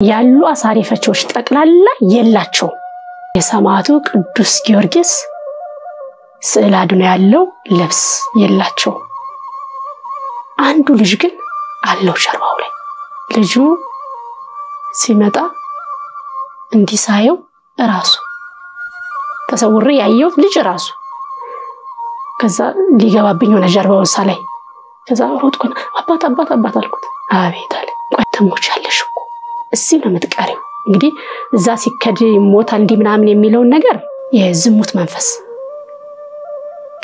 ያሉ አሳሪ ፈቾች ጠቅላላ የላቸው የሰማዕቱ ቅዱስ ጊዮርጊስ ስዕል አድኖ ያለው ልብስ የላቸው አንዱ ልጅ ግን አለው ሸርባው ላይ ልጁ ሲመጣ እንዲሳየው ራሱ ተሰውሬ ያየው ልጅ ራሱ ከዛ ሊገባብኝ ሆነ ጀርባውን ሳላይ ከዛ ሮጥኩና አባት አልኩት አቤት አለ ቆይተሞቻለሽ እኮ እዚህ ነው የምትቀሪው እንግዲህ እዛ ሲከድ ሞታ እንዲ ምናምን የሚለውን ነገር የዝሙት መንፈስ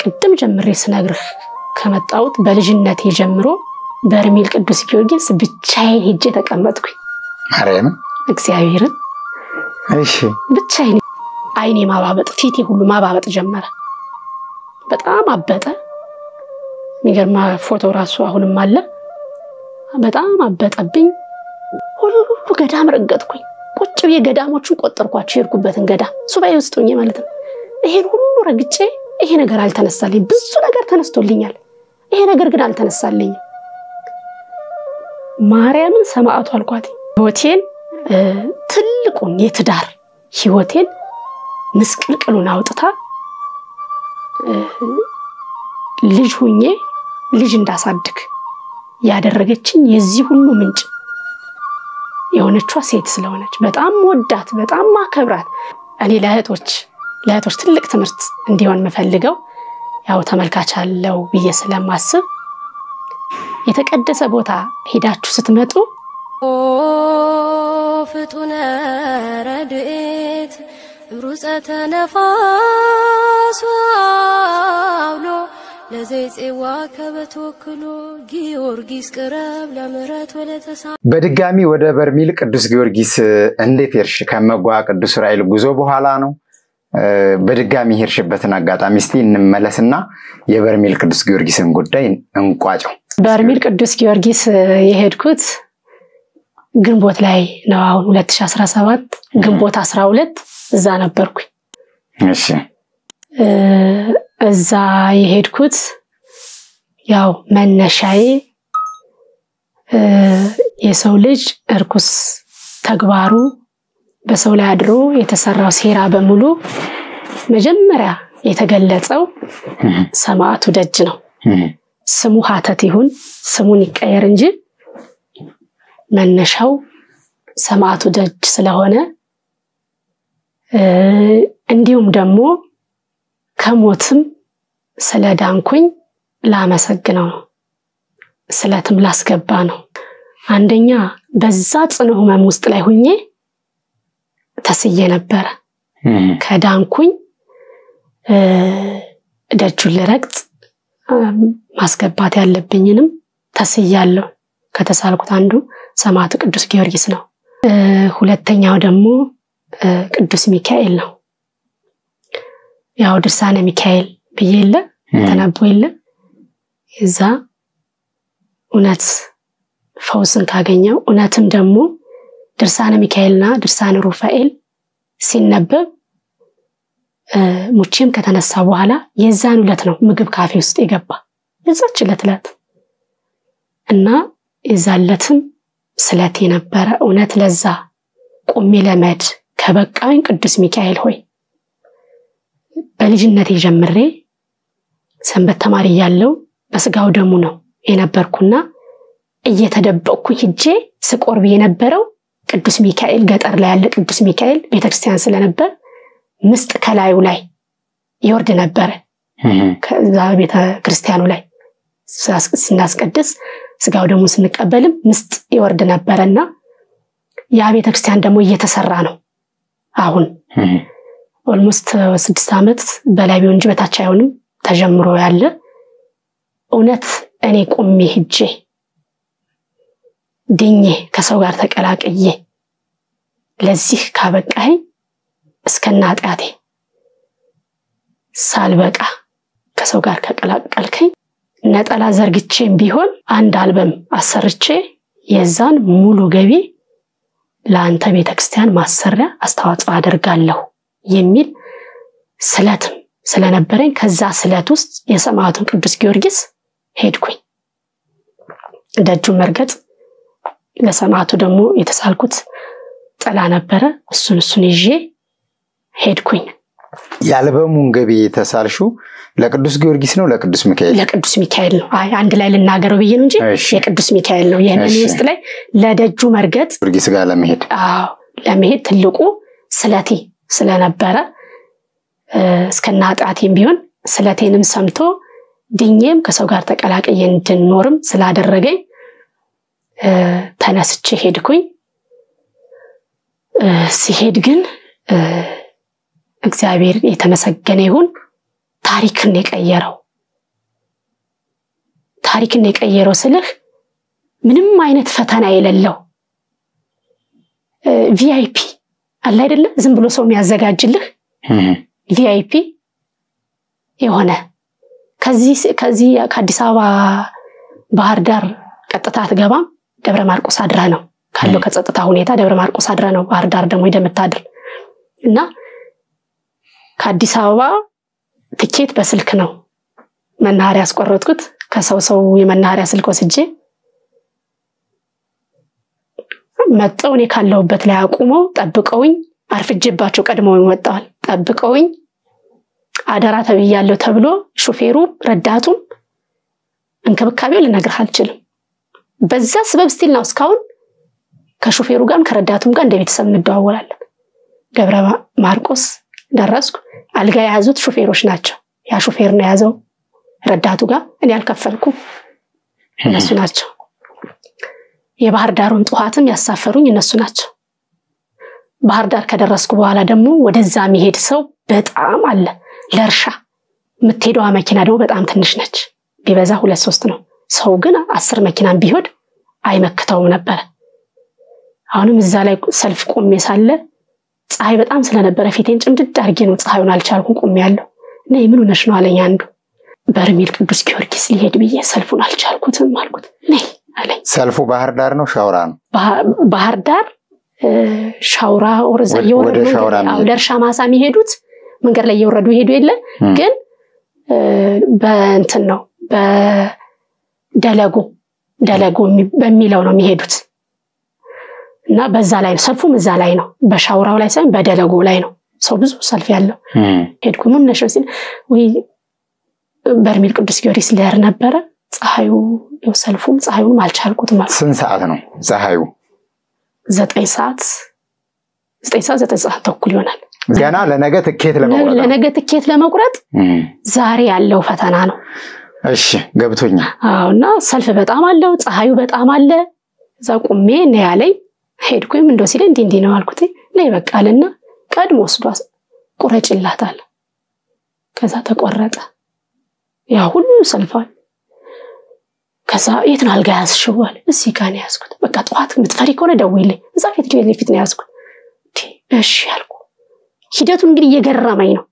ቅድም ጀምሬ ስነግርህ ከመጣውት በልጅነቴ ጀምሮ በርሜል ቅዱስ ጊዮርጊስ ብቻዬን ሄጄ ተቀመጥኩኝ ማርያም እግዚአብሔርን እሺ ብቻዬን አይኔ ማባበጥ ፊቴ ሁሉ ማባበጥ ጀመረ በጣም አበጠ የሚገርማ ፎቶ ራሱ አሁንም አለ በጣም አበጠብኝ ሁሉ ገዳም ረገጥኩኝ ቁጭ ብዬ ገዳሞቹን ቆጠርኳቸው ይርኩበትን ገዳም ሱባኤ ውስጥ ሆኜ ማለት ነው ይሄን ሁሉ ረግጬ ይሄ ነገር አልተነሳልኝ ብዙ ነገር ተነስቶልኛል ይሄ ነገር ግን አልተነሳልኝ ማርያምን ሰማዕቱ አልኳት ህይወቴን ትልቁን የትዳር ህይወቴን ምስቅልቅሉን አውጥታ ልጅ ሆኜ ልጅ እንዳሳድግ ያደረገችኝ የዚህ ሁሉ ምንጭ የሆነችዋ ሴት ስለሆነች በጣም ወዳት በጣም ማከብራት እኔ ለእህቶች ትልቅ ትምህርት እንዲሆን መፈልገው ያው ተመልካቻለው ብዬ ስለማስብ የተቀደሰ ቦታ ሄዳችሁ ስትመጡ ፍጡነ ረድኤት ሩፀተ ነፋስ አውሎ ለዘይጼዋ ከበተወክሎ ጊዮርጊስ ቅረብ ለምሕረት ወለተሳ በድጋሚ ወደ በርሜል ቅዱስ ጊዮርጊስ እንዴት ሄርሽ ከመጓ ቅዱስ ራኤል ጉዞ በኋላ ነው በድጋሚ ሄርሽበትን አጋጣሚ እስቲ እንመለስና የበርሜል ቅዱስ ጊዮርጊስን ጉዳይ እንቋጨው በርሜል ቅዱስ ጊዮርጊስ የሄድኩት ግንቦት ላይ ነው አሁን 2017 ግንቦት 12 እዛ ነበርኩኝ እሺ እዛ የሄድኩት ያው መነሻዬ የሰው ልጅ እርኩስ ተግባሩ በሰው ላይ አድሮ የተሰራው ሴራ በሙሉ መጀመሪያ የተገለጸው ሰማዕቱ ደጅ ነው ስሙ ሀተት ይሁን ስሙን ይቀየር እንጂ መነሻው ሰማዕቱ ደጅ ስለሆነ እንዲሁም ደግሞ ከሞትም ስለዳንኩኝ ላመሰግነው ነው ስለትም ላስገባ ነው አንደኛ በዛ ጽኑ ህመም ውስጥ ላይ ሆኜ ተስዬ ነበር ከዳንኩኝ ደጁን ልረግጥ ማስገባት ያለብኝንም ተስያለሁ ከተሳልኩት አንዱ ሰማዕቱ ቅዱስ ጊዮርጊስ ነው ሁለተኛው ደግሞ ቅዱስ ሚካኤል ነው ያው ድርሳነ ሚካኤል በየለ ተነቦይለ እዛ እውነት ፈውስን ካገኘው እውነትም ደግሞ ድርሳነ ሚካኤልና ድርሳነ ሩፋኤል ሲነበብ ሙቺም ከተነሳ በኋላ የዛን ዕለት ነው ምግብ ካፌ ውስጥ የገባ የዛች ዕለት እና የዛለትም ስለቴ ነበር እውነት ለዛ ቆሜ ለመድ ከበቃኝ ቅዱስ ሚካኤል ሆይ በልጅነቴ ጀምሬ ሰንበት ተማሪ ያለው በስጋው ደሙ ነው የነበርኩና እየተደበቅኩ ሂጄ ስቆርብ የነበረው ቅዱስ ሚካኤል ገጠር ላይ ያለ ቅዱስ ሚካኤል ቤተክርስቲያን ስለነበር ምስጥ ከላዩ ላይ ይወርድ ነበር ከዛ ቤተክርስቲያኑ ላይ ስናስቀድስ ስጋው ደሙ ስንቀበልም ምስጥ ይወርድ ነበርና ያ ቤተክርስቲያን ደግሞ እየተሰራ ነው አሁን ኦልሞስት 6 አመት በላይ ቢሆን እንጂ በታች አይሆንም ተጀምሮ ያለ እውነት እኔ ቆሜ ሂጄ ድኜ ከሰው ጋር ተቀላቅዬ ለዚህ ካበቃኝ እስከናጣቴ ሳልበቃ ከሰው ጋር ከቀላቀልከኝ ነጠላ ዘርግቼም ቢሆን አንድ አልበም አሰርቼ የዛን ሙሉ ገቢ ለአንተ ቤተክርስቲያን ማሰሪያ አስተዋጽኦ አደርጋለሁ የሚል ስለትም ስለነበረኝ ከዛ ስለት ውስጥ የሰማዕቱን ቅዱስ ጊዮርጊስ ሄድኩኝ ደጁ መርገጥ ለሰማዕቱ ደግሞ የተሳልኩት ነጠላ ነበረ እሱን ይዤ ሄድኩኝ ያልበሙን ገቢ ተሳልሹ ለቅዱስ ጊዮርጊስ ነው ለቅዱስ ሚካኤል ለቅዱስ ሚካኤል ነው አይ አንድ ላይ ልናገረው ብዬ ነው እንጂ የቅዱስ ሚካኤል ነው የነኔ ውስጥ ላይ ለደጁ መርገጥ ጊዮርጊስ ጋር ለመሄድ ለመሄድ ትልቁ ስለቴ ስለነበረ እስከናጣቴም ቢሆን ስለቴንም ሰምቶ ድኜም ከሰው ጋር ተቀላቀየ እንድንኖርም ስላደረገኝ ተነስቼ ሄድኩኝ ሲሄድ ግን እግዚአብሔር የተመሰገነ ይሁን ታሪክን የቀየረው ስልህ ምንም አይነት ፈተና የሌለው ቪአይፒ አለ አይደለ ዝም ብሎ ሰው የሚያዘጋጅልህ ቪአይፒ የሆነ ከዚህ ከአዲስ አበባ ባህር ዳር ቀጥታ አትገባም ደብረ ማርቆስ አድራ ነው ካለው ከጸጥታ ሁኔታ ደብረ ማርቆስ አድራ ነው ባህር ዳር ደግሞ ይደምታድር እና ከአዲስ አበባ ትኬት በስልክ ነው መናኸሪያ ያስቆረጥኩት ከሰው የመናኸሪያ ስልክ ወስጄ መጣው እኔ ካለውበት ላይ አቁመው ጠብቀውኝ አርፍጄባቸው ቀድመው ወጣዋል ጠብቀውኝ አደራ ተብያለሁ ተብሎ ሹፌሩ ረዳቱም እንክብካቤው ልነግርህ አልችልም በዛ ስበብ ስቲል ነው እስካሁን ከሹፌሩ ጋርም ከረዳቱም ጋር እንደ ቤተሰብ እንደዋወላለን ደብረ ማርቆስ ደረስኩ አልጋ ያዙት ሹፌሮች ናቸው ያ ሹፌር ነው ያዘው ረዳቱ ጋር እኔ አልከፈልኩም እነሱ ናቸው የባህር ዳሩን ጧትም ያሳፈሩኝ እነሱ ናቸው ባህር ዳር ከደረስኩ በኋላ ደግሞ ወደዛ መሄድ ሰው በጣም አለ ለርሻ ምትሄደው መኪና ደግሞ በጣም ትንሽ ነች ቢበዛ 2-3 ነው ሰው ግን 10 መኪናን ቢሆድ አይመክተውም ነበር አሁንም እዛ ላይ ሰልፍ ቆሜ ሳለ ፀሐይ በጣም ስለነበረ ፊቴን ጭምድድ አርጌ ነው ፀሐዩን አልቻልኩም ቆሜያለሁ እና ምን ሆነሽ ነው አለኝ አንዱ በርሜል ቅዱስ ጊዮርጊስ ሊሄድ ብዬ ሰልፉን አልቻልኩትም አልኩት ነይ አለኝ ሰልፉ ባህር ዳር ነው ሻውራ ነው ባህር ዳር ሻውራ ወርዛ ይወረዱ ለርሻ ማሳ የሚሄዱት መንገድ ላይ ይወረዱ ይሄዱ የለ ግን በእንትን ነው በደለጎ በሚለው ነው የሚሄዱት እና በዛ ላይ ሰልፉም እዛ ላይ ነው በሻውራው ላይ ሳይሆን በደለጎ ላይ ነው ሰው ብዙ ሰልፍ ያለው ሄድኩ ምን ነሽው ሲል ወይ በርሜል ቅዱስ ጊዮርጊስ ለር ነበረ ፀሐዩ ሰልፉም ፀሐዩን አልቻልኩትም ስንት ሰዓት ነው ፀሐዩ 9 ሰዓት ተኩል ይሆናል ገና ለነገ ትኬት ለመቁረጥ ዛሬ ያለው ፈተና ነው እሺ ገብቶኛል አውና ሰልፍ በጣም አለው ፀሐዩ በጣም አለ እዛ ቆሜ ነው ያለኝ ሄድኩኝ እንደው ሲል እንዴ ነው አልኩት ላይ በቃልና ቀድሞ ወስዶ ቁረጭላታል ከዛ ተቆረጠ ያ ሁሉ ሰልፋል ከዛ የትን አልጋ ያስሽዋል እዚህ ጋር ነው ያስኩት በቃ ጧት ምትፈሪ ከሆነ ደውይልኝ እዛ ፊት ነው ያስኩት እሺ ያልኩ ሂደቱን እንግዲህ እየገረመኝ ነው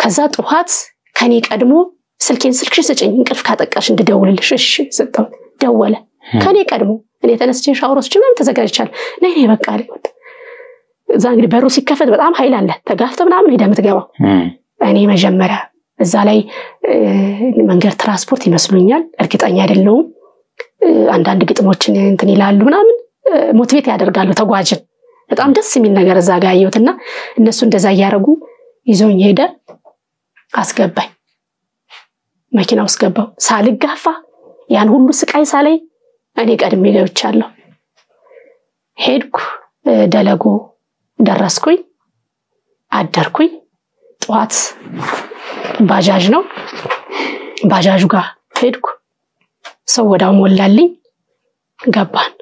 ከዛ ጧት ከኔ ቀድሞ ስልክሽን ስጭኝ እንቅልፍ ካጠቃሽ እንድደውልልሽ እሺ ሰጠው ደወለ ከኔ ቀድሞ እኔ ተነስቼ ሻወሮች ምናምን ተዘጋጅቻለሁ ነይ በቃ አልኩት እዛ እንግዲህ በሩ ሲከፈት በጣም ኃይል አለ ተጋፍተ ምናምን ሄደ የምትገባው እኔ መጀመሪያ እዛ ላይ መንገድ ትራንስፖርት ይመስሉኛል እርግጠኛ አይደለሁም አንዳንድ ግጥሞችን እንትን ይላሉ ምናምን ሞቲቬት ያደርጋሉ ተጓዥን በጣም ደስ የሚል ነገር እዛ ጋር ያየሁትና እነሱ እንደዛ ያያረጉ ይዞኝ ሄደ አስገባኝ መኪናው አስገባው ሳልጋፋ ያን ሁሉ ስቃይ ሳላይ እኔ ቀድሜ ገብቻለሁ ሄድኩ ደለጎ ደረስኩኝ አደርኩኝ ጧት ባጃጅ ነው ባጃጁ ጋር ሄድኩ ሰው ወዳው ሞላልኝ ገባን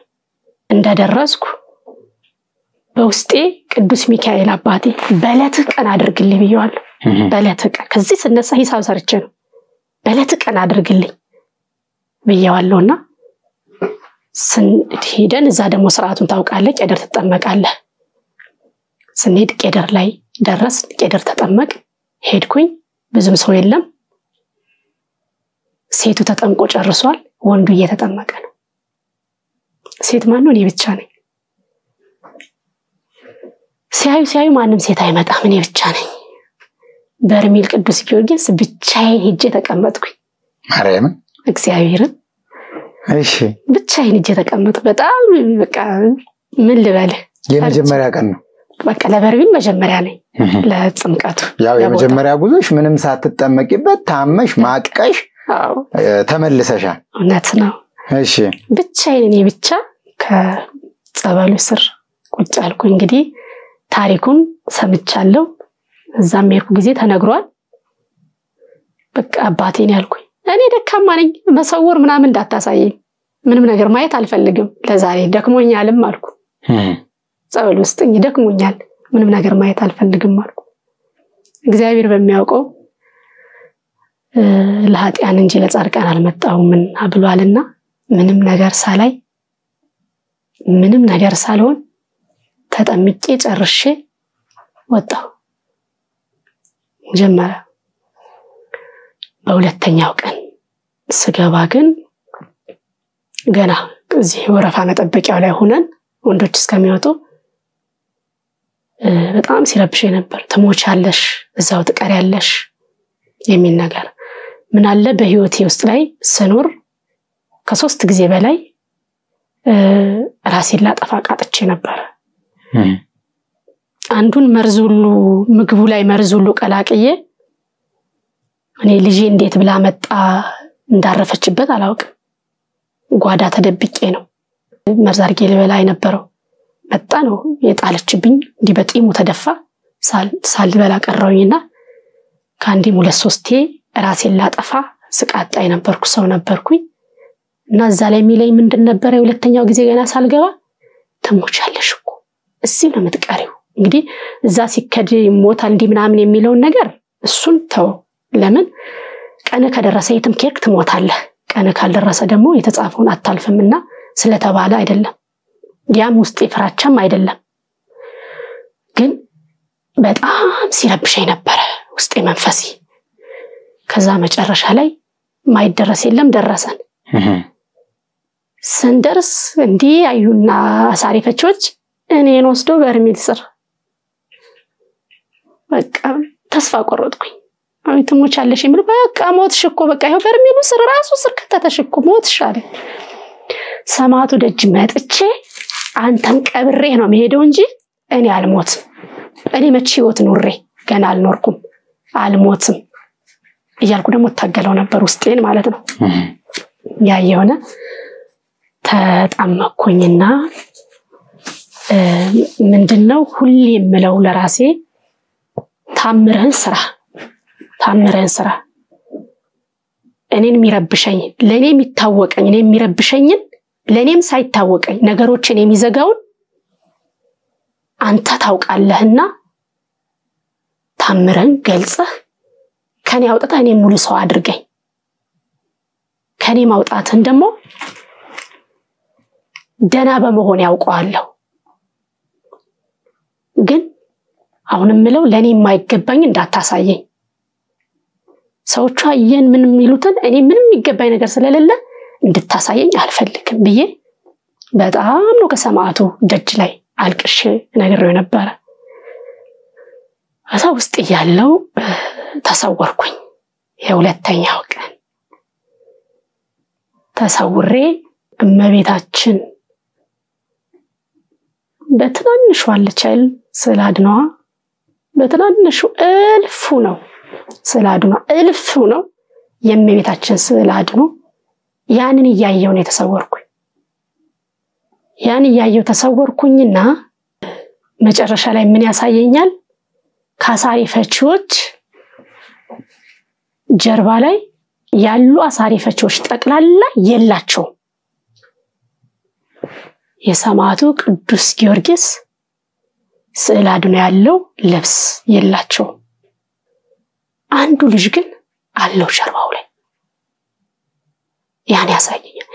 እንደደረስኩ በውስጤ ቅዱስ ሚካኤል አባቴ በለት ቀን አድርግልኝ ብየዋለሁ በለት ቀን ከዚህ ስነሳ ሂሳብ ሰርቼ ነው በለት ቀን አድርግልኝ ብየዋለሁና ሄደን እዛ ደግሞ ስርዓቱን ታውቃለህ ቄደር ተጠመቃለህ ስንሄድ ቄደር ላይ ደረስ ቄደር ተጠመቅ ሄድኩኝ ብዙም ሰው የለም ሴቱ ተጠምቆ ጨርሷል ወንዱ እየተጠመቀ ነው ሴት ማን ነው እኔ ብቻ ነኝ ሲያዩ ማንም ሴት አይመጣም እኔ ብቻ ነኝ በርሜል ቅዱስ ጊዮርጊስ ብቻዬን ሄጄ ተቀመጥኩኝ ማርያም እግዚአብሔርን እሺ ብቻዬን ሄጄ ተቀመጥኩ በጣም በቃ ምን ልበል የመጀመሪያ ቀን ነው በቃ ለበርሚል መጀመሪያ ነኝ ለጥምቀቱ ያው የመጀመሪያ ጉዞሽ ምንም ሳትጠመቂበት ታመሽ ማቀሽ ተመልሰሻል እውነት ነው እሺ ብቻዬን እኔ ብቻ ከጸበሉ ስር ቁጭ አልኩ እንግዲህ ታሪኩን ሰምቻለሁ እዛም የርኩ ጊዜ ተነግሯል በቃ አባቴን ያልኩኝ እኔ ደካማ ነኝ መሰወር ምናምን እንዳታሳየኝ ምንም ነገር ማየት አልፈልግም ለዛሬ ደክሞኛልም አልኩ ጸበል ውስጥ ደክሞኛል ምንም ነገር ማየት አልፈልግም አልኩ እግዚአብሔር በሚያውቀው ለኃጢያን እንጂ ለጻድቃን አልመጣውም ብሏልና ምንም ነገር ሳላይ ምንም ነገር ሳልሆን ተጠምቄ ጨርሼ ወጣሁ ጀመረ በሁለተኛው ቀን ስገባ ግን ገና እዚህ ወረፋ መጠበቂያው ላይ ሆነን ወንዶች እስከሚወጡ በጣም ሲረብሽ ነበር ተሞቻለሽ እዛው ትቀሪያለሽ የሚል ነገር ምን አለ በህይወቴ ውስጥ ላይ ስኖር ከ3 ጊዜ በላይ ራሴን ላጠፋ ቃጥቼ ነበር አንዱን መርዙሉ ምግቡ ላይ መርዙሉ ቀላቅዬ እኔ ልጄ እንዴት ብላ መጣ እንዳረፈችበት አላውቅም ጓዳ ተደብቄ ነው መርዛርጌ ልበላ የነበረው መጣ ነው የጣለችብኝ እንዲ በጢሙ ተደፋ ሳልበላ ቀረውኝና ካንዲም 2-3 ራሴን ላጠፋ ስቃጣይ ነበርኩ ሰው ነበርኩኝ እና እዛ ላይ ሚለኝ ምንድን ነበር የሁለተኛው ጊዜ ገና ሳልገባ ተሞቻለሽ እኮ እዚህ ነው የምትቀሪው እንግዲህ እዛ ሲከድ ሞታል እንዲ ምናምን የሚለው ነገር እሱን ተው ለምን ቀነ ከደረሰ የትም ኬክ ትሞታለህ ቀነ ካልደረሰ ደግሞ የተጻፈውን አታልፍምና ስለተባለ አይደለም ያም ውስጥ ይፍራቻም አይደለም ግን በጣም ሲረብሸኝ ነበር ውስጤ መንፈሲ ከዛ መጨረሻ ላይ ማይደረስ የለም ደረሰን ሰንደርስ እንዲ አዩና አሳሪፈቾች እኔን ወስዶ በርሚል ስር በቃ ተስፋ ቆረጥኩኝ አይተሞቻለሽ የሚል በቃ ሞትሽ እኮ በቃ ይሄ በርሚሉ ስር ራሱ ስር ከተተሽ እኮ ሞትሽ አለ ሰማቱ ደጅ መጥቼ አንተን ቀብሬ ነው መሄደው እንጂ እኔ አልሞትም እኔ መቼ ህይወት ኑሬ ገና አልኖርኩም አልሞትም እያልኩ ደግሞ ታገለው ነበር ውስጤን ማለት ነው ያየውና ተጣመኩኝና ምንድነው ሁሌ የምለው ለራሴ ታምረን ስራ እኔን የሚረብሸኝ ለኔ የሚታወቀኝ እኔ የሚረብሸኝን ለኔም ሳይታወቀኝ ነገሮችን የሚዘጋውን አንተ ታውቃለህና ታምረን ገልጸህ ከኔ አውጣታ እኔ ሙሉ ሰው አድርገኝ ከኔ ማውጣትን ደግሞ ደና በመሆን ያውቀዋለሁ ግን አሁንም ምለው ለኔ የማይገባኝ እንዳታሳየኝ ሰዎቹ አየን ምን ሚሉትን እኔ ምንም የሚገባኝ ነገር ስለሌለ እንድታሳየኝ አልፈልግም ብዬ በጣም ነው ከሰማቱ ደጅ ላይ አልቅሽ ነገርው ነበር አሳ ውስጥ ያለው ተሰወርኩኝ የሁለተኛው ቀን ተሰውሬ እመቤታችን በትናንሹ አለቻል ስላድነዋ በትናንሹ እልፉ ነው ስላድነዋ እልፉ ነው የእመቤታችን ስላድነው ያንን ያያየው ነው የተሰወርኩኝ ያን ያያየው ተሰወርኩኝና መጨረሻ ላይ ምን ያሳየኛል ካሳሪ ፈቺዎች ጀርባ ላይ ያሉ አሳሪ ፈቺዎች ጠቅላላ የላቸው የሰማዕቱ ቅዱስ ጊዮርጊስ ስዕል አድኖ ያለው ልብስ የላቸው አንዱ ልጅ ግን አለው ጀርባው ላይ ያን ያሳየኛል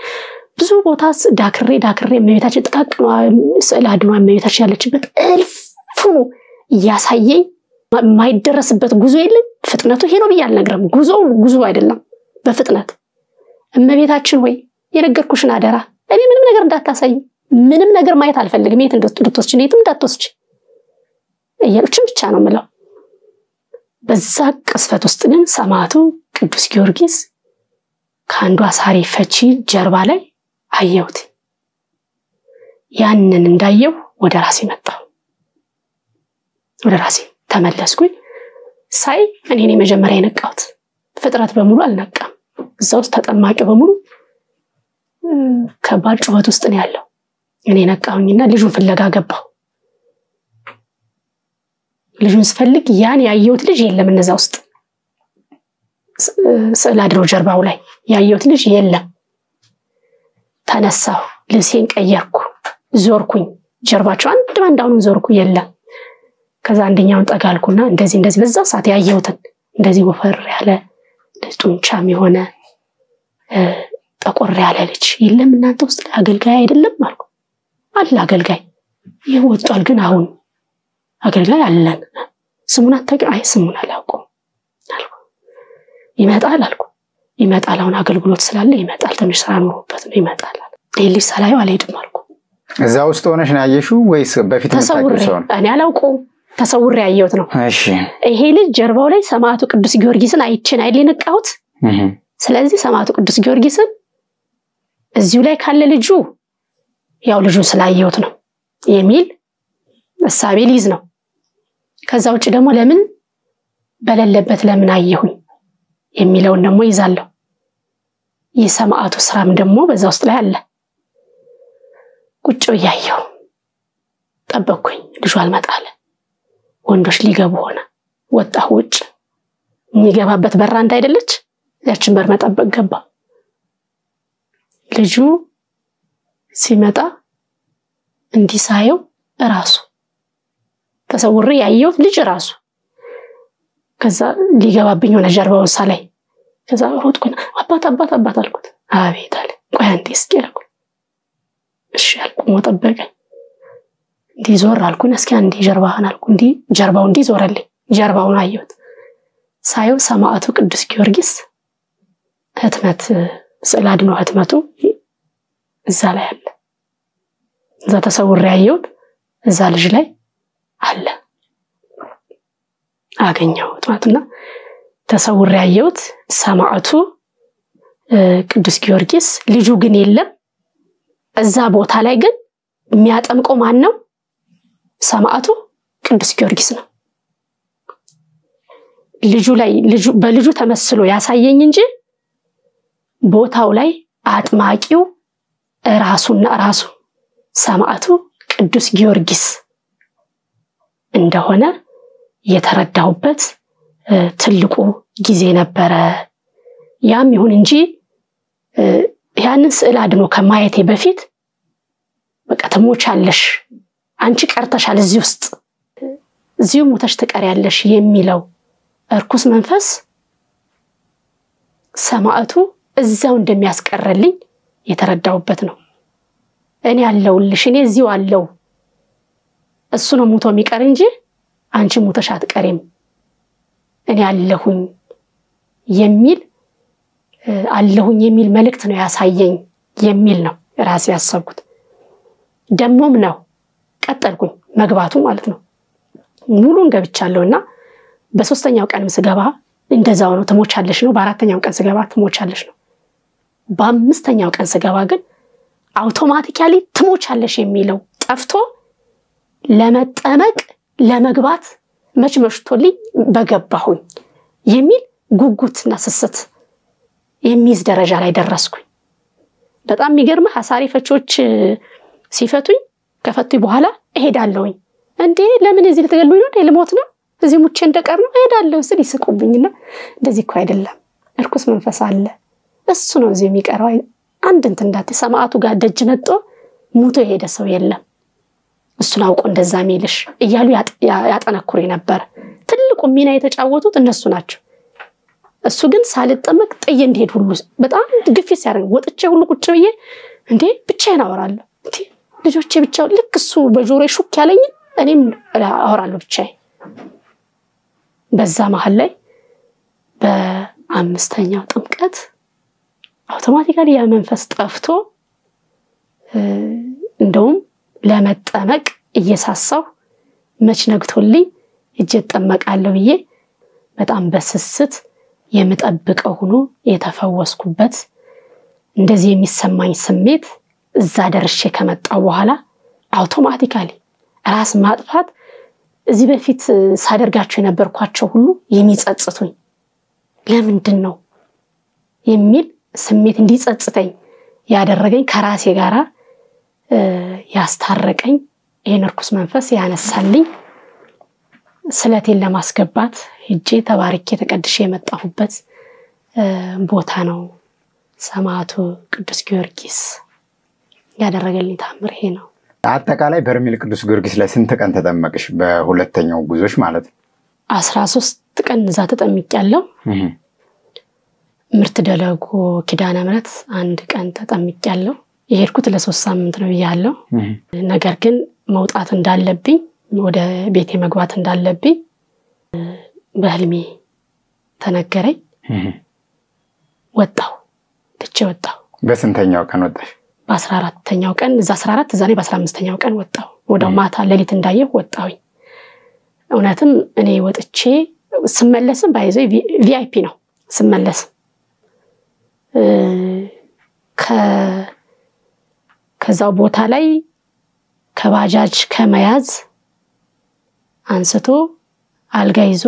ብዙ ቦታስ ዳክሬ እመቤታችን ተቃቅኗ ስዕል አድኖ እመቤታችን ያለችበት እልፉ ያሳየኝ ማይደረስበት ጉዞ የለም ፍጥነቱ ይሄ ነው ብያል ነግረም ጉዞ አይደለም በፍጥነት እመቤታችን ወይ የነገርኩሽን አደራ እኔ ምንም ነገር እንዳታሳይ ምንም ነገር ማየት አልፈልግም የት እንድትወስጂ የትም እንዳትወስጂ እያልኩኝ ብቻ ነው ምለው በዛ ቅስፈት ውስጥ ግን ሰማዕቱ ቅዱስ ጊዮርጊስ ካንዱ አሳሪ ፈቺ ጀርባ ላይ አየሁት ያንን እንዳየው ወደ ራሴ መጣሁ። ወደ ራሴ ተመለስኩኝ። ሳይ እኔ ነኝ መጀመሪያ የነቃሁት። ፍጥረት በሙሉ አልነቃም። እዛው ተጠማቂ በሙሉ ከባድ ጩኸት ውስጥ ነው ያለው። እኔ ነቃሁኝና ልጁን ፍለጋ ገባሁ። ልጁን ስፈልግ ያን ያየሁት ልጅ የለም እነዛ ውስጥ። ስዕል አድሮ ጀርባው ላይ ያየሁት ልጅ የለም። ተነሳሁ፣ ልብሴን ቀየርኩ፣ ዞርኩኝ። ጀርባቸው አንድ ባንድ አሁን ዞርኩ፣ የለም። ከዛ አንደኛውን ጠጋልኩና እንደዚህ በዛ ሰዓት ያየሁትን እንደዚህ ወፈር ያለ ጡንቻም የሆነ ጠቆር ያለ ልጅ የለም እናንተ ውስጥ አገልጋይ አይደለም አልኩ። አለ አገልጋይ ይወጣል፣ ግን አሁን አገልጋይ አለን። ስሙን አታውቂም? አይ ስሙን አላውቀውም አልኩ። ይመጣል አልኩ። ይመጣል፣ አሁን አገልግሎት ስላለ ይመጣል፣ ትንሽ ስራ ኖሮበት ነው ይመጣል። ልጅ ሳላየው አልሄድም አልኩ። እዛ ውስጥ ሆነሽ ነው ያየሽው ወይስ በፊት ተሰውሬ? እኔ አላውቀውም፣ ተሰውሬ ያየሁት ነው። እሺ። ይሄ ልጅ ጀርባው ላይ ሰማዕቱ ቅዱስ ጊዮርጊስን አይቼን አይደል የነቃሁት? ስለዚህ ሰማዕቱ ቅዱስ ጊዮርጊስን እዚሁ ላይ ካለ ልጁ ያው ልጁ ስላየሁት ነው የሚል እሳቤ ሊዝ ነው። ከዛ ውጭ ደግሞ ለምን በሌለበት ለምን አየሁኝ የሚለውን ደግሞ ይዛለሁ። የሰማዕቱ ስራም ደግሞ በዛ ውስጥ ላይ አለ። ቁጭ ብያየሁ ጠበቅኩኝ። ልጁ አልመጣለ። ወንዶች ሊገቡ ሆነ። ወጣሁ ውጭ። የሚገባበት በር አንድ አይደለች፣ ያችን በር መጠበቅ ገባ። ልጁ ሲመጣ እንዲሳየው ራሱ ተሰውሬ ያየሁት ልጅ ራሱ። ከዛ ሊገባብኝ ሆነ ጀርባውን ሳላይ። ከዛ ሮጥኩኝ። አባት አልኩት። አቤት አለ። ቆይ አንዴ እስኪ አልኩ። እሺ አልኩ። መጠበቀኝ። እንዲዞር አልኩኝ። እስኪ አንዴ ጀርባህን አልኩ። ጀርባው እንዲዞርልኝ ጀርባውን አየሁት። ሳየው ሰማዕቱ ቅዱስ ጊዮርጊስ ህትመት ስዕል አድኖ ህትመቱ እዛ ላይ አለ። እዛ ተሰውሬ ያየሁት እዛ ልጅ ላይ አለ። አገኘሁት ማለትና ተሰውሬ ያየሁት ሰማዕቱ ቅዱስ ጊዮርጊስ፣ ልጁ ግን የለም። እዛ ቦታ ላይ ግን የሚያጠምቀው ማን ነው? ሰማዕቱ ቅዱስ ጊዮርጊስ ነው። በልጁ ተመስሎ ያሳየኝ እንጂ ቦታው ላይ አጥማቂው ራሱና ራሱ ሰማዕቱ ቅዱስ ጊዮርጊስ እንደሆነ የተረዳሁበት ትልቁ ጊዜ ነበረ። ያም ይሁን እንጂ ያንን ስዕል አድኖ ከማየቴ በፊት በቃ ተሞቻለሽ፣ አንቺ ቀርተሻል፣ እዚሁ ሞተሽ ትቀሪያለሽ የሚለው እርኩስ መንፈስ ሰማዕቱ እዛው እንደሚያስቀርልኝ የተረዳሁበት ነው። እኔ አለውልሽ፣ እኔ እዚሁ አለው፣ እሱ ነው ሞቶ የሚቀር እንጂ አንቺ ሞተሽ አትቀሪም፣ እኔ አለሁኝ የሚል መልእክት ነው ያሳየኝ የሚል ነው ራሴ ያሰብኩት። ደሞም ነው ቀጠልኩኝ መግባቱ ማለት ነው። ሙሉን ገብቻለሁና በሶስተኛው ቀንም ስገባ እንደዛው ነው፣ ተሞቻለሽ ነው። በአራተኛው ቀን ስገባ ተሞቻለሽ ነው። በአምስተኛው ቀን ስገባ ግን አውቶማቲካሊ ተሞቻለሽ የሚለው ጠፍቶ ለመጠመቅ ለመግባት መችመሽቶልኝ በገባሁኝ የሚል ጉጉትና ስስት የሚይዝ ደረጃ ላይ ደረስኩኝ። በጣም የሚገርም ሐሳሪ ፈቾች ሲፈቱኝ ከፈቱኝ በኋላ እሄዳለሁኝ። እንዴ ለምን እዚህ ልትገሉኝ ነው? ልሞት ነው? እዚህ ሙቼ እንደቀር ነው? እሄዳለሁ ስል ይስቁብኝና እንደዚህ እኮ አይደለም፣ እርኩስ መንፈስ አለ፣ እሱ ነው እዚህ የሚቀረው። አንድ እንዳት ሰማዕቱ ጋር ደጅ ነጥቶ ሙቶ የሄደ ሰው የለም፣ እሱን አውቆ እንደዛ ሚልሽ እያሉ ያጠነክሩኝ ነበር። ትልቁ ሚና የተጫወቱት እነሱ ናቸው። እሱ ግን ሳልጠመቅ ጥዬ እንድሄድ ሁሉ በጣም ግፊት ሲያደርግ ወጥቼ ሁሉ ቁጭ ብዬ እንዴ ብቻዬን አወራለሁ። እንዴ ልጆቼ ብቻው ልክ እሱ በጆሮዬ ሹክ ያለኝ እኔም አወራለሁ ብቻዬ። በዛ መሃል ላይ በአምስተኛው ጥምቀት አውቶማቲካሊ ያ መንፈስ ጠፍቶ እንደውም ለመጠመቅ እየሳሳው መች ነግቶልኝ እጄ ተጠመቃለሁ ብዬ በጣም በስስት የምጠብቀው ሆኖ የተፈወስኩበት እንደዚህ የሚሰማኝ ስሜት እዛ ደርሼ ከመጣው በኋላ አውቶማቲካሊ ራስ ማጥፋት እዚህ በፊት ሳደርጋቸው የነበርኳቸው ሁሉ የሚጸጽቱኝ ለምንድን ነው የሚል ስሜት እንዲጸጽተኝ ያደረገኝ ከራሴ ጋራ ያስታረቀኝ የነርኩስ መንፈስ ያነሳልኝ ስለቴን ለማስገባት ሄጄ ተባርኬ ተቀድሼ የመጣሁበት ቦታ ነው ሰማዕቱ ቅዱስ ጊዮርጊስ ያደረገልኝ ታምር ይሄ ነው። አጠቃላይ በርሜል ቅዱስ ጊዮርጊስ ላይ ስንት ቀን ተጠመቅሽ? በሁለተኛው ጉዞሽ ማለት ነው። 13 ቀን እዛ ተጠምቄያለሁ። ምርት ደለጎ ኪዳነ ምሕረት 1 ቀን ተጠምቄያለሁ። የሄድኩት ለ3 ሳምንት ነው ብያለሁ። ነገር ግን መውጣት እንዳለብኝ ወደ ቤቴ መግባት እንዳለብኝ በህልሜ ተነገረኝ። ወጣሁ ትቼ ወጣሁ። በስንተኛው ቀን ወጣሽ? በ14ኛው ቀን እዛ 14 እዛ ላይ በ15ኛው ቀን ወጣሁ። ወደው ማታ ሌሊት እንዳየሁ ወጣሁኝ። እውነትም እኔ ወጥቼ ስመለስም ባይዘይ ቪአይፒ ነው ስመለስ ከዛው ቦታ ላይ ከባጃጅ ከመያዝ አንስቶ አልጋ ይዞ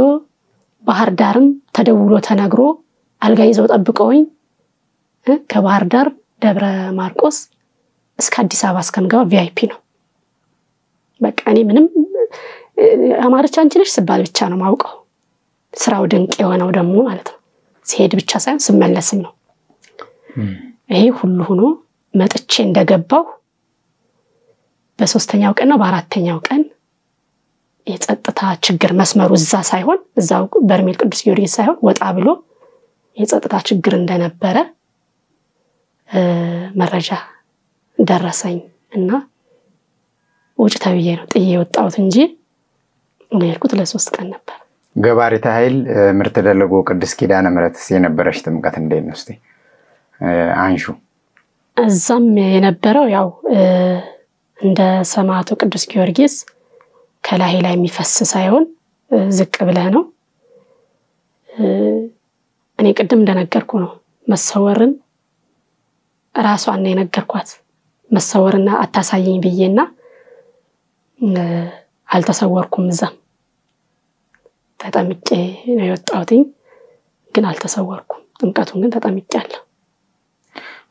ባህር ዳርም ተደውሎ ተነግሮ አልጋ ይዘው ጠብቀውኝ ከባህር ዳር ደብረ ማርቆስ እስከ አዲስ አበባ እስከምገባ ቪአይፒ ነው። በቃ እኔ ምንም አማርኛ አንቺነሽ ስባል ብቻ ነው ማውቀው። ስራው ድንቅ የሆነው ደግሞ ማለት ነው ሲሄድ ብቻ ሳይሆን ስመለስም ነው። ይሄ ሁሉ ሆኖ መጥቼ እንደገባው በ3ኛው ቀን ነው በ4ኛው ቀን የጸጥታ ችግር መስመሩ እዛ ሳይሆን እዛው በርሜል ቅዱስ ጊዮርጊስ ሳይሆን ወጣ ብሎ የጸጥታ ችግር እንደነበረ መረጃ ደረሰኝ እና ውጭ ተብዬ ነው ጥዬ ወጣሁት እንጂ የሄድኩት ለ3 ቀን ነበር። ገባሪተ ኃይል ምርት ደለጎ ቅዱስ ኪዳነ ምሕረት የነበረሽ ጥምቀት እንዴት ነው እስቲ አንሹ? እዛም የነበረው ያው እንደ ሰማዕቱ ቅዱስ ጊዮርጊስ ከላይ ላይ የሚፈስ ሳይሆን ዝቅ ብለህ ነው። እኔ ቅድም እንደነገርኩ ነው መሰወርን ራሷን ነው የነገርኳት። መሰወርና አታሳየኝ ብዬና አልተሰወርኩም። እዛ ተጠምቄ ነው የወጣሁት ግን አልተሰወርኩም። ጥምቀቱን ግን ተጠምቄያለሁ።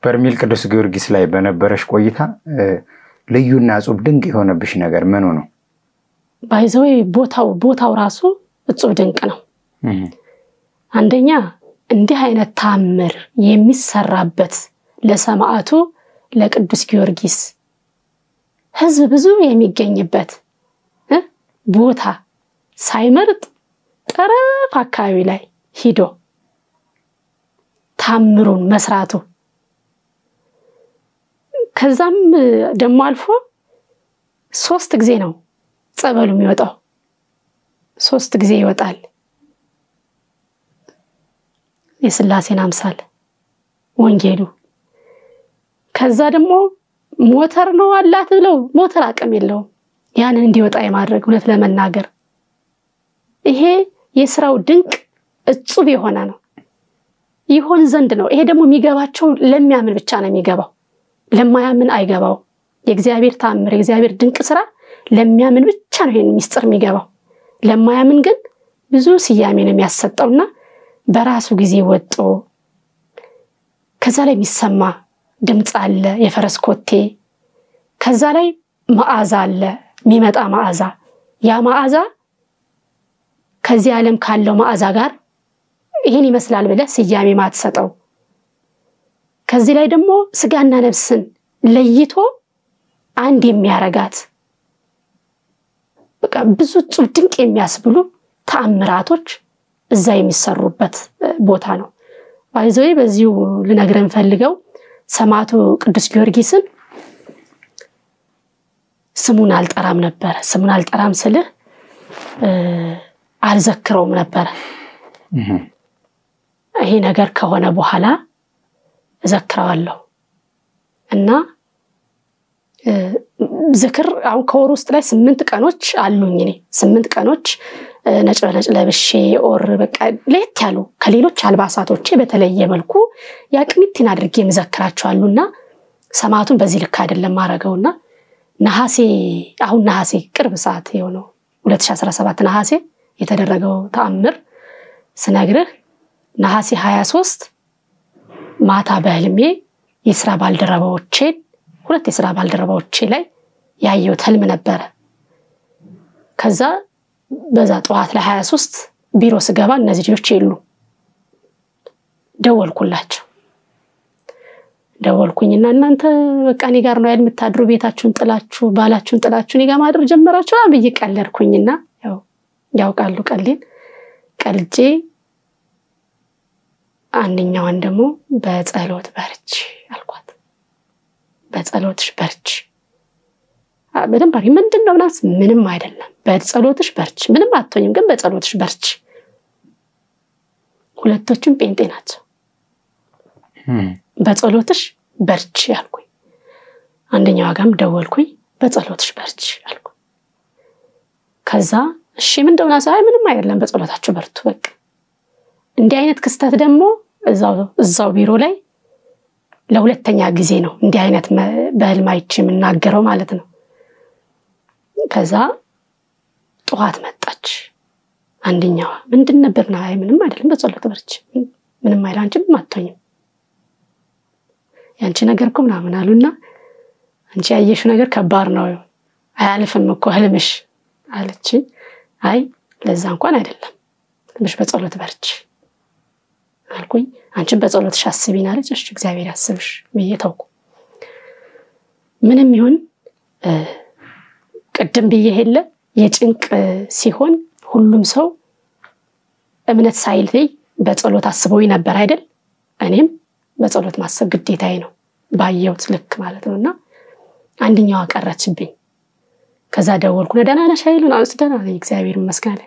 በርሜል ቅዱስ ጊዮርጊስ ላይ በነበረሽ ቆይታ ልዩና ጹብ ድንቅ የሆነብሽ ነገር ምኑ ነው? ባይዘው ቦታው ራሱ ጹብ ድንቅ ነው። አንደኛ እንዲህ አይነት ታምር የሚሰራበት ለሰማዕቱ ለቅዱስ ጊዮርጊስ ህዝብ ብዙ የሚገኝበት ቦታ ሳይመርጥ ጠረፍ አካባቢ ላይ ሂዶ ታምሩን መስራቱ ከዛም ደሞ አልፎ 3 ጊዜ ነው ጸበሉ የሚወጣው። 3 ጊዜ ይወጣል። የሥላሴን አምሳል ወንጌሉ ከዛ ደግሞ ሞተር ነው አላት ብለው ሞተር አቅም የለውም ያንን እንዲወጣ የማድረግ እውነት ለመናገር ይሄ የሥራው ድንቅ እጹብ የሆነ ነው ይሆን ዘንድ ነው። ይሄ ደግሞ የሚገባቸው ለሚያምን ብቻ ነው የሚገባው፣ ለማያምን አይገባው። የእግዚአብሔር ታምር የእግዚአብሔር ድንቅ ሥራ ለሚያምን ብቻ ነው ይሄን ሚስጥር የሚገባው። ለማያምን ግን ብዙ ስያሜ ነው የሚያሰጠውና በራሱ ጊዜ ወጥቶ ከዛ ላይ የሚሰማ ድምጽ አለ፣ የፈረስ ኮቴ፣ ከዛ ላይ መዓዛ አለ፣ የሚመጣ መዓዛ። ያ መዓዛ ከዚህ ዓለም ካለው መዓዛ ጋር ይሄን ይመስላል ብለህ ስያሜ ማትሰጠው። ከዚህ ላይ ደግሞ ስጋና ነፍስን ለይቶ አንድ የሚያረጋት በቃ ብዙ ድንቅ የሚያስብሉ ተአምራቶች እዛ የሚሰሩበት ቦታ ነው። ባይዘይ በዚሁ ልነግረን ፈልገው ሰማዕቱ ቅዱስ ጊዮርጊስን ስሙን አልጠራም ነበር። ስሙን አልጠራም ስለ አልዘክረውም ነበር። ይሄ ነገር ከሆነ በኋላ እዘክራለሁ እና ዝክር አሁን ከወር ውስጥ ላይ 8 ቀኖች አሉኝ። እኔ 8 ቀኖች ነጭ ለብሼ ኦር በቃ ለየት ያሉ ከሌሎች አልባሳቶቼ በተለየ መልኩ ያቅሚትን አድርጌ መዘክራቸዋለሁና ሰማዕቱን በዚህ ልክ አይደለም ማረገውና ነሐሴ ቅርብ ሰዓት የሆነው 2017 ነሐሴ የተደረገው ተአምር ስነግርህ ነሐሴ 23 ማታ በህልሜ የሥራ ባልደረባዎቼ ላይ ያየው ህልም ነበር ከዛ በዛ ጠዋት ላይ 23 ቢሮ ስገባ እነዚህ ልጆች የሉ ደወልኩኝና እናንተ በቃ እኔ ጋር ነው የምታድሩ ቤታችሁን ጥላችሁ ባላችሁን ጥላችሁ እኔ ጋር ማድር ጀመራችሁ አብይ ቀለርኩኝና ያውቃሉ ቀልጄ አንደኛዋን ደግሞ በጸሎት በርቺ አልኳት በጸሎትሽ በርቺ በደንብ አሪ ምንድነው ናስ ምንም አይደለም በጸሎትሽ በርቺ ምንም አትሆኝም ግን በጸሎትሽ በርቺ ሁለቶቹም ጴንጤ ናቸው በጸሎትሽ በርቺ አልኩኝ አንደኛዋ ጋርም ደወልኩኝ በጸሎትሽ በርቺ አልኩ ከዛ እሺ ምንድነው ናስ አይ ምንም አይደለም በጸሎታችሁ በርቱ በቃ እንዲህ አይነት ክስተት ደግሞ እዛው ቢሮ ላይ ለሁለተኛ ጊዜ ነው እንዲህ አይነት በህልማይቼ የምናገረው ማለት ነው ከዛ ጠዋት መጣች አንደኛዋ ምንድን ነበርና አይ ምንም አይደለም በጸሎት በርቺ ምንም አይደለም አንቺ ማጥቶኝ ያንቺ ነገር እኮ ምናምን አሉና አንቺ ያየሽው ነገር ከባድ ነው አያልፍም እኮ ህልምሽ አለች አይ ለዛ እንኳን አይደለም ትንሽ በጸሎት በርቺ አልኩኝ አንቺም በጸሎትሽ አስቢና አለች እሺ እግዚአብሔር ያስብሽ በየታውቁ ምንም ይሁን ቀደም በየሄለ የጭንቅ ሲሆን ሁሉም ሰው እምነት ሳይልይ በጸሎት አስበው ነበር አይደል እኔም በጸሎት ማሰብ ግዴታዬ ነው ባየውት ልክ ማለት ነውና አንደኛው አቀራችብኝ ከዛ ደወልኩና ደህና ነሽ አይሉን አውስደና እግዚአብሔር ይመስገን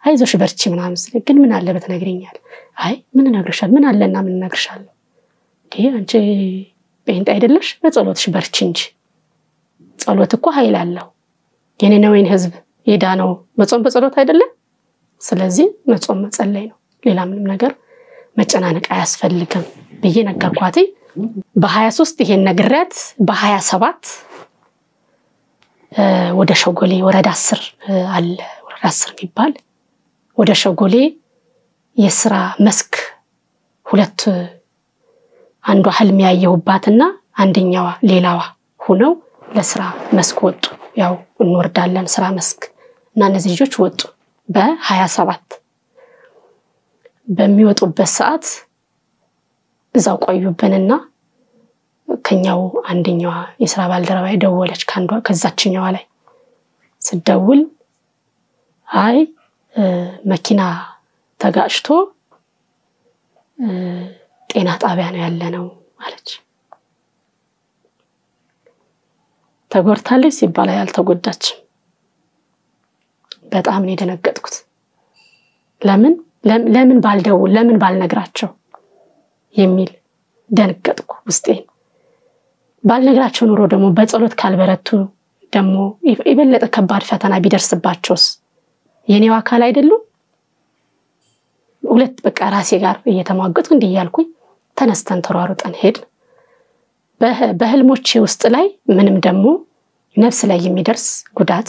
አይዞሽ በርቺ ምናምን ስለ ግን ምን አለበት ነግሪኛል አይ ምን ነግርሻል ምን አለና ምን ነግርሻል አንቺ ጴንጤ አይደለሽ በጸሎትሽ በርቺ እንጂ ጸሎት እኮ ኃይል አለው የኔነወይን ህዝብ የዳነው መጾም በጸሎት አይደለም ስለዚህ መጾም መጸለይ ነው ሌላ ምንም ነገር መጨናነቅ አያስፈልግም ብዬ ነገርኳት በ23 ይሄን ነግሬያት በ27 ወደ ሸጎሌ ወረዳ 10 አለ ወረዳ 10 የሚባል ወደ ሸጎሌ የሥራ መስክ ሁለት አንዷ ህልም ያየሁባትና አንደኛዋ ሌላዋ ሆነው ለሥራ መስክ ወጡ ያው እንወርዳለን ሥራ መስክ እና እነዚህ ልጆች ወጡ በ27 በሚወጡበት ሰዓት እዛው ቆዩብንና ከኛው አንደኛዋ የሥራ ባልደረባ ደወለች ካንዷ ከዛችኛዋ ላይ ስደውል አይ መኪና ተጋጭቶ ጤና ጣቢያ ነው ያለነው አለች ተጎድታለች ሲባል ያልተጎዳችም በጣም ነው ደነገጥኩት ለምን ባልደውል ለምን ባልነግራቸው የሚል ደነገጥኩ ውስጤን ባልነግራቸው ኑሮ ደግሞ በጸሎት ካልበረቱ ደግሞ ይበለጠ ከባድ ፈተና ቢደርስባቸውስ የኔው አካል አይደሉ ሁለት በቃ ራሴ ጋር እየተማገጥኩ እንዲያልኩኝ ተነስተን ተሯሩጠን ሄድ በህልሞቼ ውስጥ ላይ ምንም ደግሞ ነፍስ ላይ የሚደርስ ጉዳት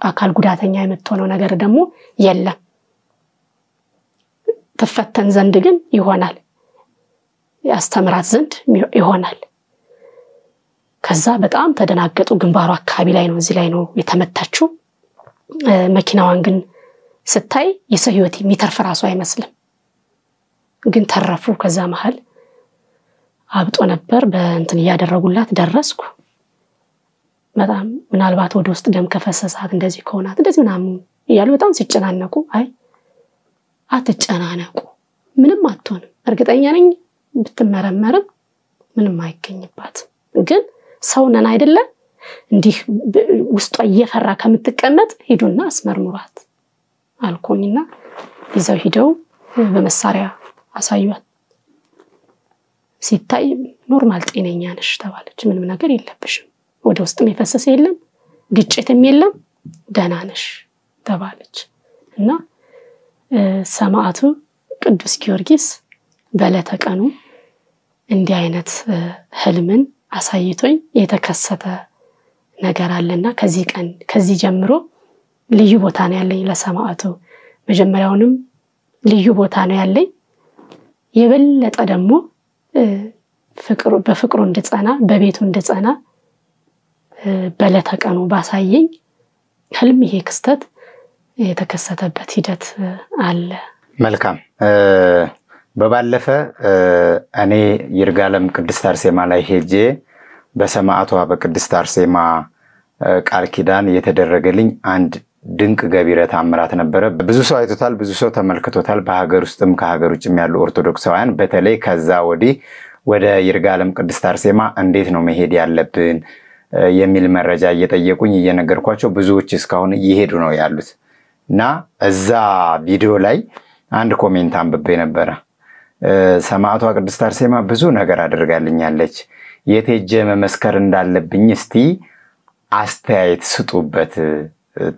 አካል ጉዳተኛ የምትሆነው ነገር ደግሞ የለም ተፈተን ዘንድ ግን ይሆናል ያስተምራት ዘንድ ይሆናል ከዛ በጣም ተደናገጡ ግንባሩ አካባቢ ላይ ነው እዚህ ላይ ነው የተመታችው መኪናዋን ግን ስታይ የሰው ህይወት የሚተርፍ ራሱ አይመስልም ግን ተረፉ ከዛ መሃል አብጦ ነበር በእንትን ያደረጉላት ደረስኩ በጣም ምናልባት ወደ ውስጥ ደም ከፈሰሳት እንደዚህ ከሆናት እንደዚህ ምናምን ይያሉ በጣም ሲጨናነቁ አይ አትጨናነቁ ምንም አትሆንም እርግጠኛ ነኝ ብትመረመርም ምንም አይገኝባት ግን ሰው ነን አይደለ እንዲህ ውስጧ እየፈራ ከምትቀመጥ ሄዱና አስመርምሯት አልኮኝና ይዘው ሄደው በመሳሪያ አሳዩት ሲታይ ኖርማል ጤነኛ ነሽ ተባለች ምንም ነገር የለብሽም ወደ ውስጥም የፈሰሰ የለም ግጭትም የለም ደህና ነሽ ተባለች እና ሰማዕቱ ቅዱስ ጊዮርጊስ በለተቀኑ እንዲህ አይነት ህልምን አሳይቶኝ የተከሰተ ነገር አለና ከዚህ ጀምሮ ልዩ ቦታ ነው ያለኝ ለሰማዕቱ መጀመሪያውንም ልዩ ቦታ ነው ያለኝ የበለጠ ደግሞ በፍቅሩ እንድጸና በቤቱ እንድጸና በለተቀኑ ባሳየኝ ህልም ይሄ ክስተት የተከሰተበት ሂደት አለ መልካም በባለፈ እኔ ይርጋለም ቅድስት አርሴማ ላይ ሄጄ በሰማዕቷ በቅድስት አርሴማ ቃል ኪዳን የተደረገልኝ አንድ ድንቅ ገቢረ ተአምራት ነበር ብዙ ሰው አይቶታል ብዙ ሰው ተመልክቶታል በሀገር ውስጥም ከሀገር ውጭም ያሉ ኦርቶዶክሳውያን በተለይ ከዛ ወዲህ ወደ ይርጋለም ቅድስት አርሴማ እንዴት ነው መሄድ ያለብን የሚል መረጃ እየጠየቁኝ እየነገርኳቸው ብዙዎች እስካሁን እየሄዱ ነው ያሉት እና እዛ ቪዲዮ ላይ አንድ ኮሜንት አንብቤ ነበር ሰማዕቷ ቅድስት አርሴማ ብዙ ነገር አድርጋልኛለች የቴጀ መመስከር እንዳለብኝ እስቲ አስተያየት ስጡበት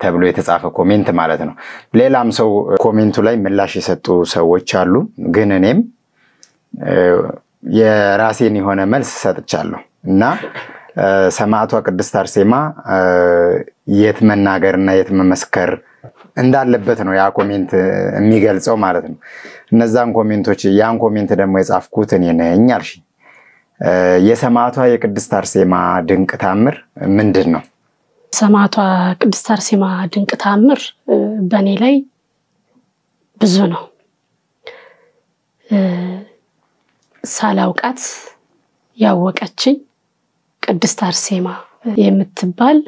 ተብሎ የተጻፈ ኮሜንት ማለት ነው ሌላም ሰው ኮሜንቱ ላይ ምላሽ የሰጡ ሰዎች አሉ ግን እኔም የራሴን የሆነ መልስ ሰጥቻለሁ እና ሰማዕቷ ቅድስት አርሴማ የት መናገርና የት መመስከር እንዳለበት ነው ያ ኮሜንት የሚገልጸው ማለት ነው እነዛን ኮሜንቶች ያን ኮሜንት ደግሞ የጻፍኩት እኔ ነኝ አልሽ የሰማዕቷ የቅድስት አርሴማ ድንቅ ተአምር ምንድነው ሰማዕቷ ቅድስት አርሴማ ድንቅ ተአምር በኔ ላይ ብዙ ነው ሳላውቃት ያወቀችኝ ቅድስት አርሴማ የምትባል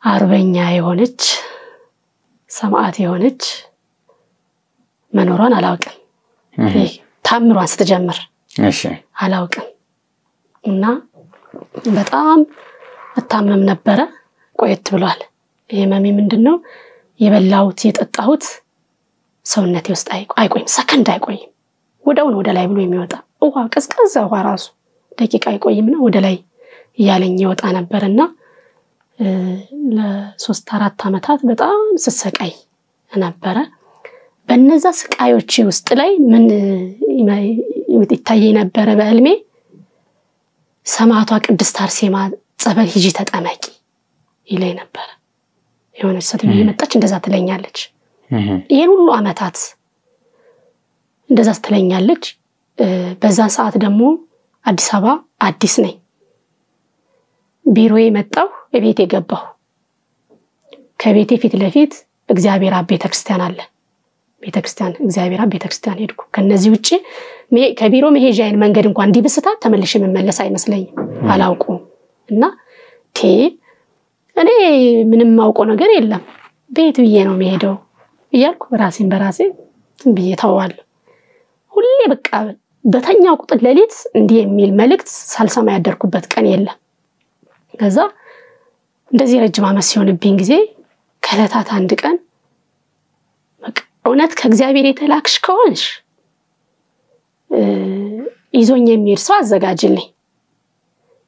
አርበኛ የሆነች ሰማዕት የሆነች መኖሯን አላውቅም ታምሯን ስትጀምር እሺ አላውቅም እና በጣም እታመም ነበር ቆየት ብሏል የመሚ ምንድነው የበላውት የጠጣሁት ሰውነቴ ውስጥ አይቆይም ሰከንድ አይቆይም ወደውን ወደ ላይ ብሎ የሚወጣ ውሃ ቀዝቀዛ ውሃ ራሱ ደቂቃ አይቆይምና ወደ ላይ ያለኝ ይወጣ ነበርና ለ3-4 አመታት በጣም ስሰቃይ ነበር በእነዛ ስቃዮች ውስጥ ላይ ምን ይታይ ነበር በህልሜ ሰማዕቷ ቅድስት አርሴማ ጸበል ሂጂ ተጠመቂ ይለኝ ነበር የሆነች ሴትዮ የመጣች እንደዛ ትለኛለች ይሄን ሁሉ አመታት እንደዛ ትለኛለች በዛን ሰዓት ደግሞ አዲስ አበባ አዲስ ነኝ ቢሮዬ መጣሁ በቤቴ ገባሁ ከቤቴ ፊት ለፊት እግዚአብሔር አብ ቤተክርስቲያን አለ ቤተክርስቲያን እግዚአብሔር አብ ቤተክርስቲያን ሄድኩ ከነዚህ ውጪ ከቢሮ መሄጃዬን መንገድ እንኳን እንዲብስታ ተመልሼ መመለስ አይመስለኝም አላውቁም እና እኔ ምንም ማውቀው ነገር የለም ቤት ብዬ ነው መሄደው ይያልኩ በራሴ ብዬ ተዋዋል ሁሌ በቃ በተኛው ቁጥር ለሊት እንዲህ የሚል መልእክት ሳልሰማ ያደርኩበት ቀን የለም ከዛ እንደዚህ ረጅም አመት ሲሆንብኝ ጊዜ ከለታት አንድ ቀን በቃ እውነት ከእግዚአብሔር የተላክሽ ከሆንሽ ይዞኝ የሚሄድ ሰው አዘጋጅልኝ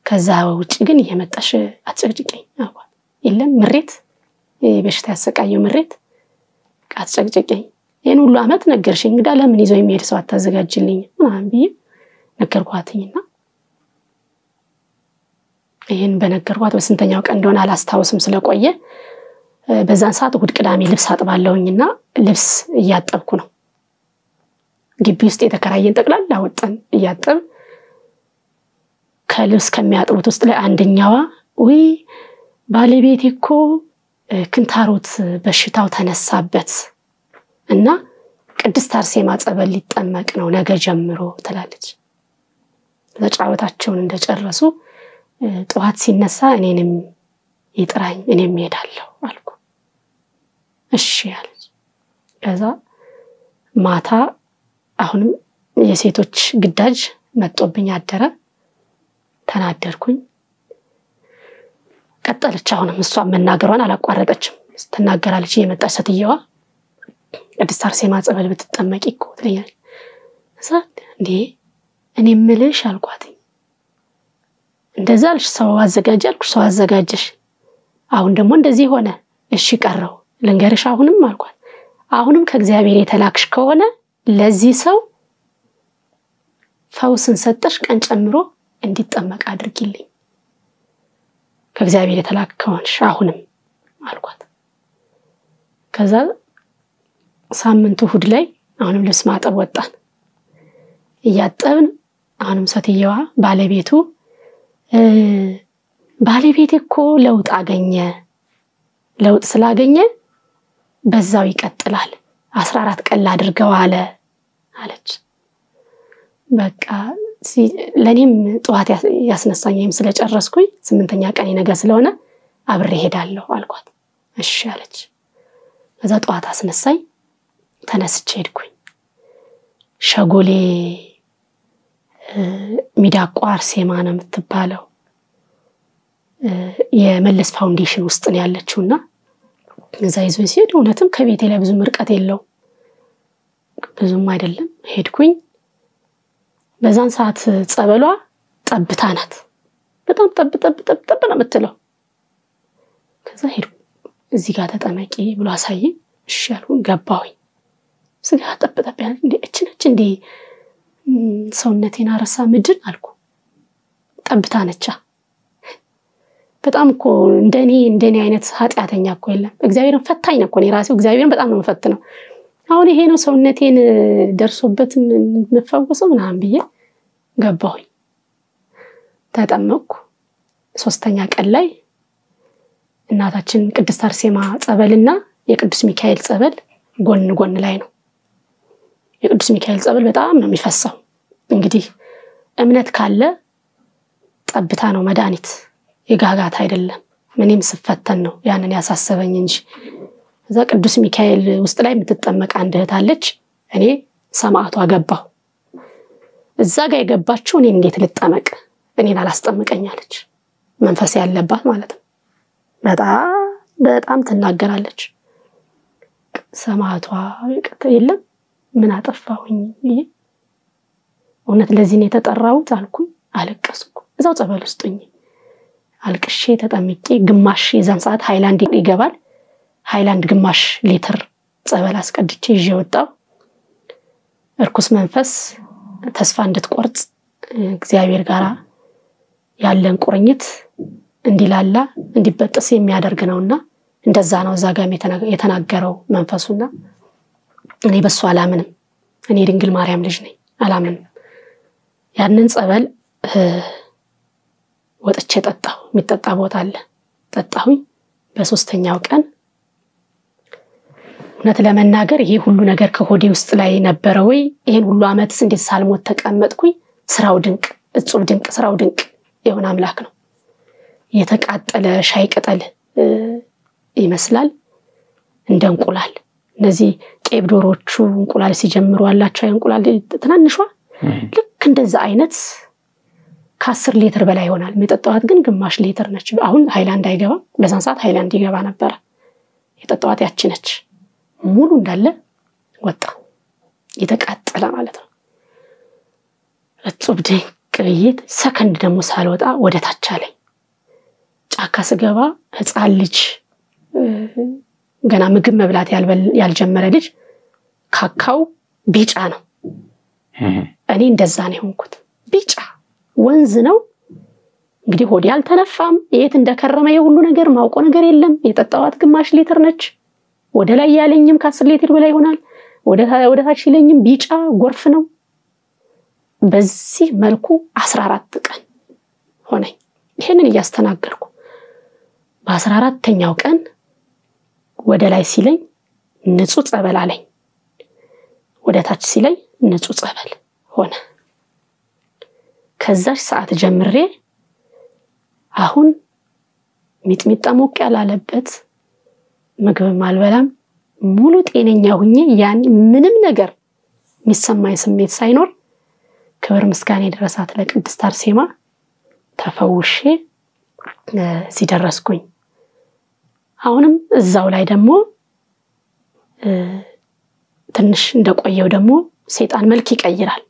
ከዛ ውጪ ግን እየመጣሽ አትጨቅጭቀኝ አቋ የለም ምሬት በሽታ ያሰቃየው ምሬት አትጨቅጭቀኝ ይሄን ሁሉ አመት ነገርሽኝ እንግዳ ለምን ይዞ የሚሄድ ሰው አታዘጋጅልኝ ምናምን ብዬ ነገርኳትኝና ይሄን በነገርኳት በስንተኛው ቀን እንደሆነ አላስታውስም ስለቆየ በዛን ሰዓት እሁድ ቅዳሜ ልብስ አጥባለሁኝና ልብስ እያጠብኩ ነው ግቢ ውስጥ የተከራየን ጠቅላላ ወጣን እያጠብ ከልብስ ከሚያጥቡት ውስጥ ላይ አንደኛዋ ወይ ባለቤቴ እኮ ክንታሮት በሽታው ተነሳበት እና ቅድስት አርሴማ ጸበል ሊጠመቅ ነው ነገ ጀምሮ ትላለች ተጫወታቸውን እንደጨረሱ ጧት ሲነሳ እኔንም ይጥራኝ እኔም ሄዳለሁ አልኩ እሺ አለች ከዛ ማታ አሁንም የሴቶች ግዳጅ መጥቶብኝ አደረ ተናደርኩኝ ቀጠለች አሁንም እሷ መናገሯን አላቋረጠችም ስትናገራለች የመጣች ሴትየዋ ቅድስት አርሴማ ጸበል ብትጠመቂ እኮ ትለኛለች እንዴ እኔ ምልሽ አልኳት እንደዛልሽ ሰው አዘጋጃልኩ ሰው አዘጋጀሽ አሁን ደግሞ እንደዚህ ሆነ እሺ ቀረው ልንገርሽ አሁንም አልኳት አሁንም ከእግዚአብሔር የተላክሽ ከሆነ ለዚህ ሰው ፈውስን ሰጠሽ ቀን ጨምሮ እንዲጠመቅ አድርጊልኝ ከእግዚአብሔር የተላከውንሽ አሁንም አልኳት። ከዛ ሳምንቱ እሑድ ላይ አሁንም ልብስ ማጠብ ወጣን። እያጠብን አሁንም ሰትየዋ ባለቤቴ እኮ ለውጥ አገኘ፣ ለውጥ ስላገኘ በዛው ይቀጥላል 14 ቀን ላድርገው አለች። በቃ ለኔም ጧት ያስነሳኝም ስለጨረስኩኝ 8ኛ ቀን ነገ ስለሆነ አብሬ ሄዳለሁ አልኳት። እሺ አለች። ከዛ ጧት አስነሳኝ፣ ተነስቼ ሄድኩኝ። ሸጎሌ ሚዳቋ አርሴማ ነው የምትባለው የመለስ ፋውንዴሽን ውስጥ ነው ያለችውና እዛ ይዞኝ ሲሄድ እውነትም ከቤቴ ላይ ብዙም ርቀት የለው፣ ብዙም አይደለም። ሄድኩኝ። በዛን ሰዓት ጸበሏ ጠብታ ናት፣ በጣም ጠብ ነው የምትለው። ከዛ ሄድኩ። እዚህ ጋር ተጠመቂ ብሎ አሳየኝ። እሺ አልኩኝ። ገባሁኝ። ስጋ ጠብ ያለ እቺ እንዴ ሰውነቴን አረሳ ምድር አልኩ። ጠብታ ነቻ። በጣም እኮ እንደኔ አይነት ኃጢአተኛ እኮ የለም። እግዚአብሔርን ፈታኝ ነው እኮ እኔ ራሴው እግዚአብሔርን በጣም ነው የምፈትነው። አሁን ይሄ ነው ሰውነቴን ደርሶበት የምፈወሰው ምናምን ብዬ ገባሁኝ። ተጠመቅኩ። 3ኛ ቀን ላይ እናታችን ቅድስት አርሴማ ጸበልና የቅዱስ ሚካኤል ጸበል ጎን ላይ ነው። የቅዱስ ሚካኤል ጸበል በጣም ነው የሚፈሰው። እንግዲህ እምነት ካለ ጠብታ ነው መድኃኒት፣ የጋጋት አይደለም። ምንም ስፈተን ነው ያንን ያሳሰበኝ እንጂ። እዛ ቅዱስ ሚካኤል ውስጥ ላይ የምትጠመቅ አንድ እህት አለች። እኔ ሰማዕቷ ገባሁ። እዛ ጋር የገባችው እኔ እንዴት ልጠመቅ እኔን አላስጠምቀኛለች። መንፈስ ያለባት ማለት ነው። በጣም ትናገራለች። ሰማዕቷ የለም ምን አጠፋሁኝ? እውነት ለዚህ ነው የተጠራሁት አልኩኝ። አለቀስኩ። እዛው ጸበል ውስጥ ሆኜ አልቅሼ ተጠምቄ ግማሽ የዛን ሰዓት ሃይላንድ ይገባል። ሃይላንድ ግማሽ ሊትር ጸበል አስቀድቼ ይዤ ወጣሁ። እርኩስ መንፈስ ተስፋ እንድትቆርጥ እግዚአብሔር ጋር ያለን ቁርኝት እንዲላላ እንዲበጥስ የሚያደርግ ነውና እንደዛ ነው እዛ ጋር የተናገረው መንፈሱና እኔ በሱ አላምንም። እኔ ድንግል ማርያም ልጅ ነኝ አላምንም። ያንን ጸበል ወጥቼ ጠጣሁ። የሚጠጣ ቦታ አለ። ጠጣሁኝ። በ3ኛው ቀን እውነት ለመናገር ይሄ ሁሉ ነገር ከሆዴ ውስጥ ላይ ነበረ ወይ ይሄን ሁሉ አመትስ እንዴት ሳልሞት ተቀመጥኩኝ? ስራው ድንቅ፣ እጹብ ድንቅ፣ ስራው ድንቅ የሆነ አምላክ ነው። የተቃጠለ ሻይ ቅጠል ይመስላል እንደ እንቁላል። እነዚህ ቄብ ዶሮቹ እንቁላል ሲጀምሩ አላቸው እንቁላል ትናንሿ ልክ እንደዛ አይነት ከ10 ሊትር በላይ ይሆናል። የጠጣዋት ግን ግማሽ ሊትር ነች። አሁን ሃይላንድ አይገባም። በዛን ሰዓት ሃይላንድ ይገባ ነበር። የጠጣዋት ያቺ ነች። ሙሉ እንዳለ ወጣ። የተቃጠለ ማለት ነው። እጹብ ድንቅ ብዬ ሰከንድ ደግሞ ሳልወጣ ወደ ታች አለኝ። ጫካ ስገባ ህፃን ልጅ ገና ምግብ መብላት ያልጀመረ ልጅ ካካው ቢጫ ነው። እኔ እንደዛ ነው የሆንኩት። ቢጫ ወንዝ ነው እንግዲህ ሆዴ አልተነፋም። የት እንደከረመ የሁሉ ነገር ማውቆ ነገር የለም። የጠጣዋት ግማሽ ሊትር ነች። ወደ ላይ ያለኝም ከ10 ሊትር በላይ ይሆናል። ወደ ታች ይለኝም ቢጫ ጎርፍ ነው። በዚህ መልኩ 14 ቀን ሆነኝ ይሄንን እያስተናገርኩ። በ14ኛው ቀን ወደ ላይ ሲለኝ ንጹህ ጸበል አለኝ። ወደ ታች ሲለኝ ንጹህ ጸበል ሆነ። ከዛች ሰዓት ጀምሬ አሁን ሚጥሚጣ ሞቅ ያላለበት ምግብ ማልበላም ሙሉ ጤነኛ ሆኜ ያን ምንም ነገር የሚሰማኝ ስሜት ሳይኖር ክብር ምስጋና ይድረሳት ለቅድስት አርሴማ ተፈውሼ ሲደረስኩኝ። አሁንም እዛው ላይ ደግሞ ትንሽ እንደቆየው ደግሞ ሰይጣን መልክ ይቀይራል።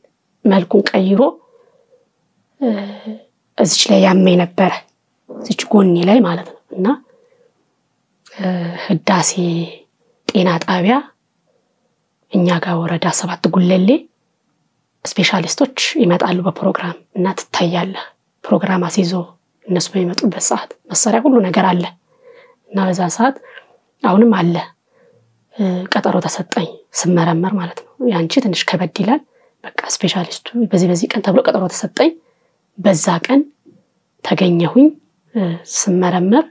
መልኩን ቀይሮ እዚች ላይ ያመኝ ነበር። እዚች ጎኔ ላይ ማለት ነው። እና ህዳሴ ጤና ጣቢያ እኛ ጋር ወረዳ 7 ጉለሌ ስፔሻሊስቶች ይመጣሉ በፕሮግራም እና ትታያለህ። ፕሮግራም አስይዞ እነሱ በሚመጡበት ሰዓት መሳሪያ ሁሉ ነገር አለ እና በዛ ሰዓት አሁንም አለ ቀጠሮ ተሰጠኝ ስመረመር ማለት ነው ያንቺ ትንሽ ከበድ ይላል በቃ ስፔሻሊስቱ በዚህ ቀን ተብሎ ቀጠሮ ተሰጠኝ በዛ ቀን ተገኘሁኝ ስመረመር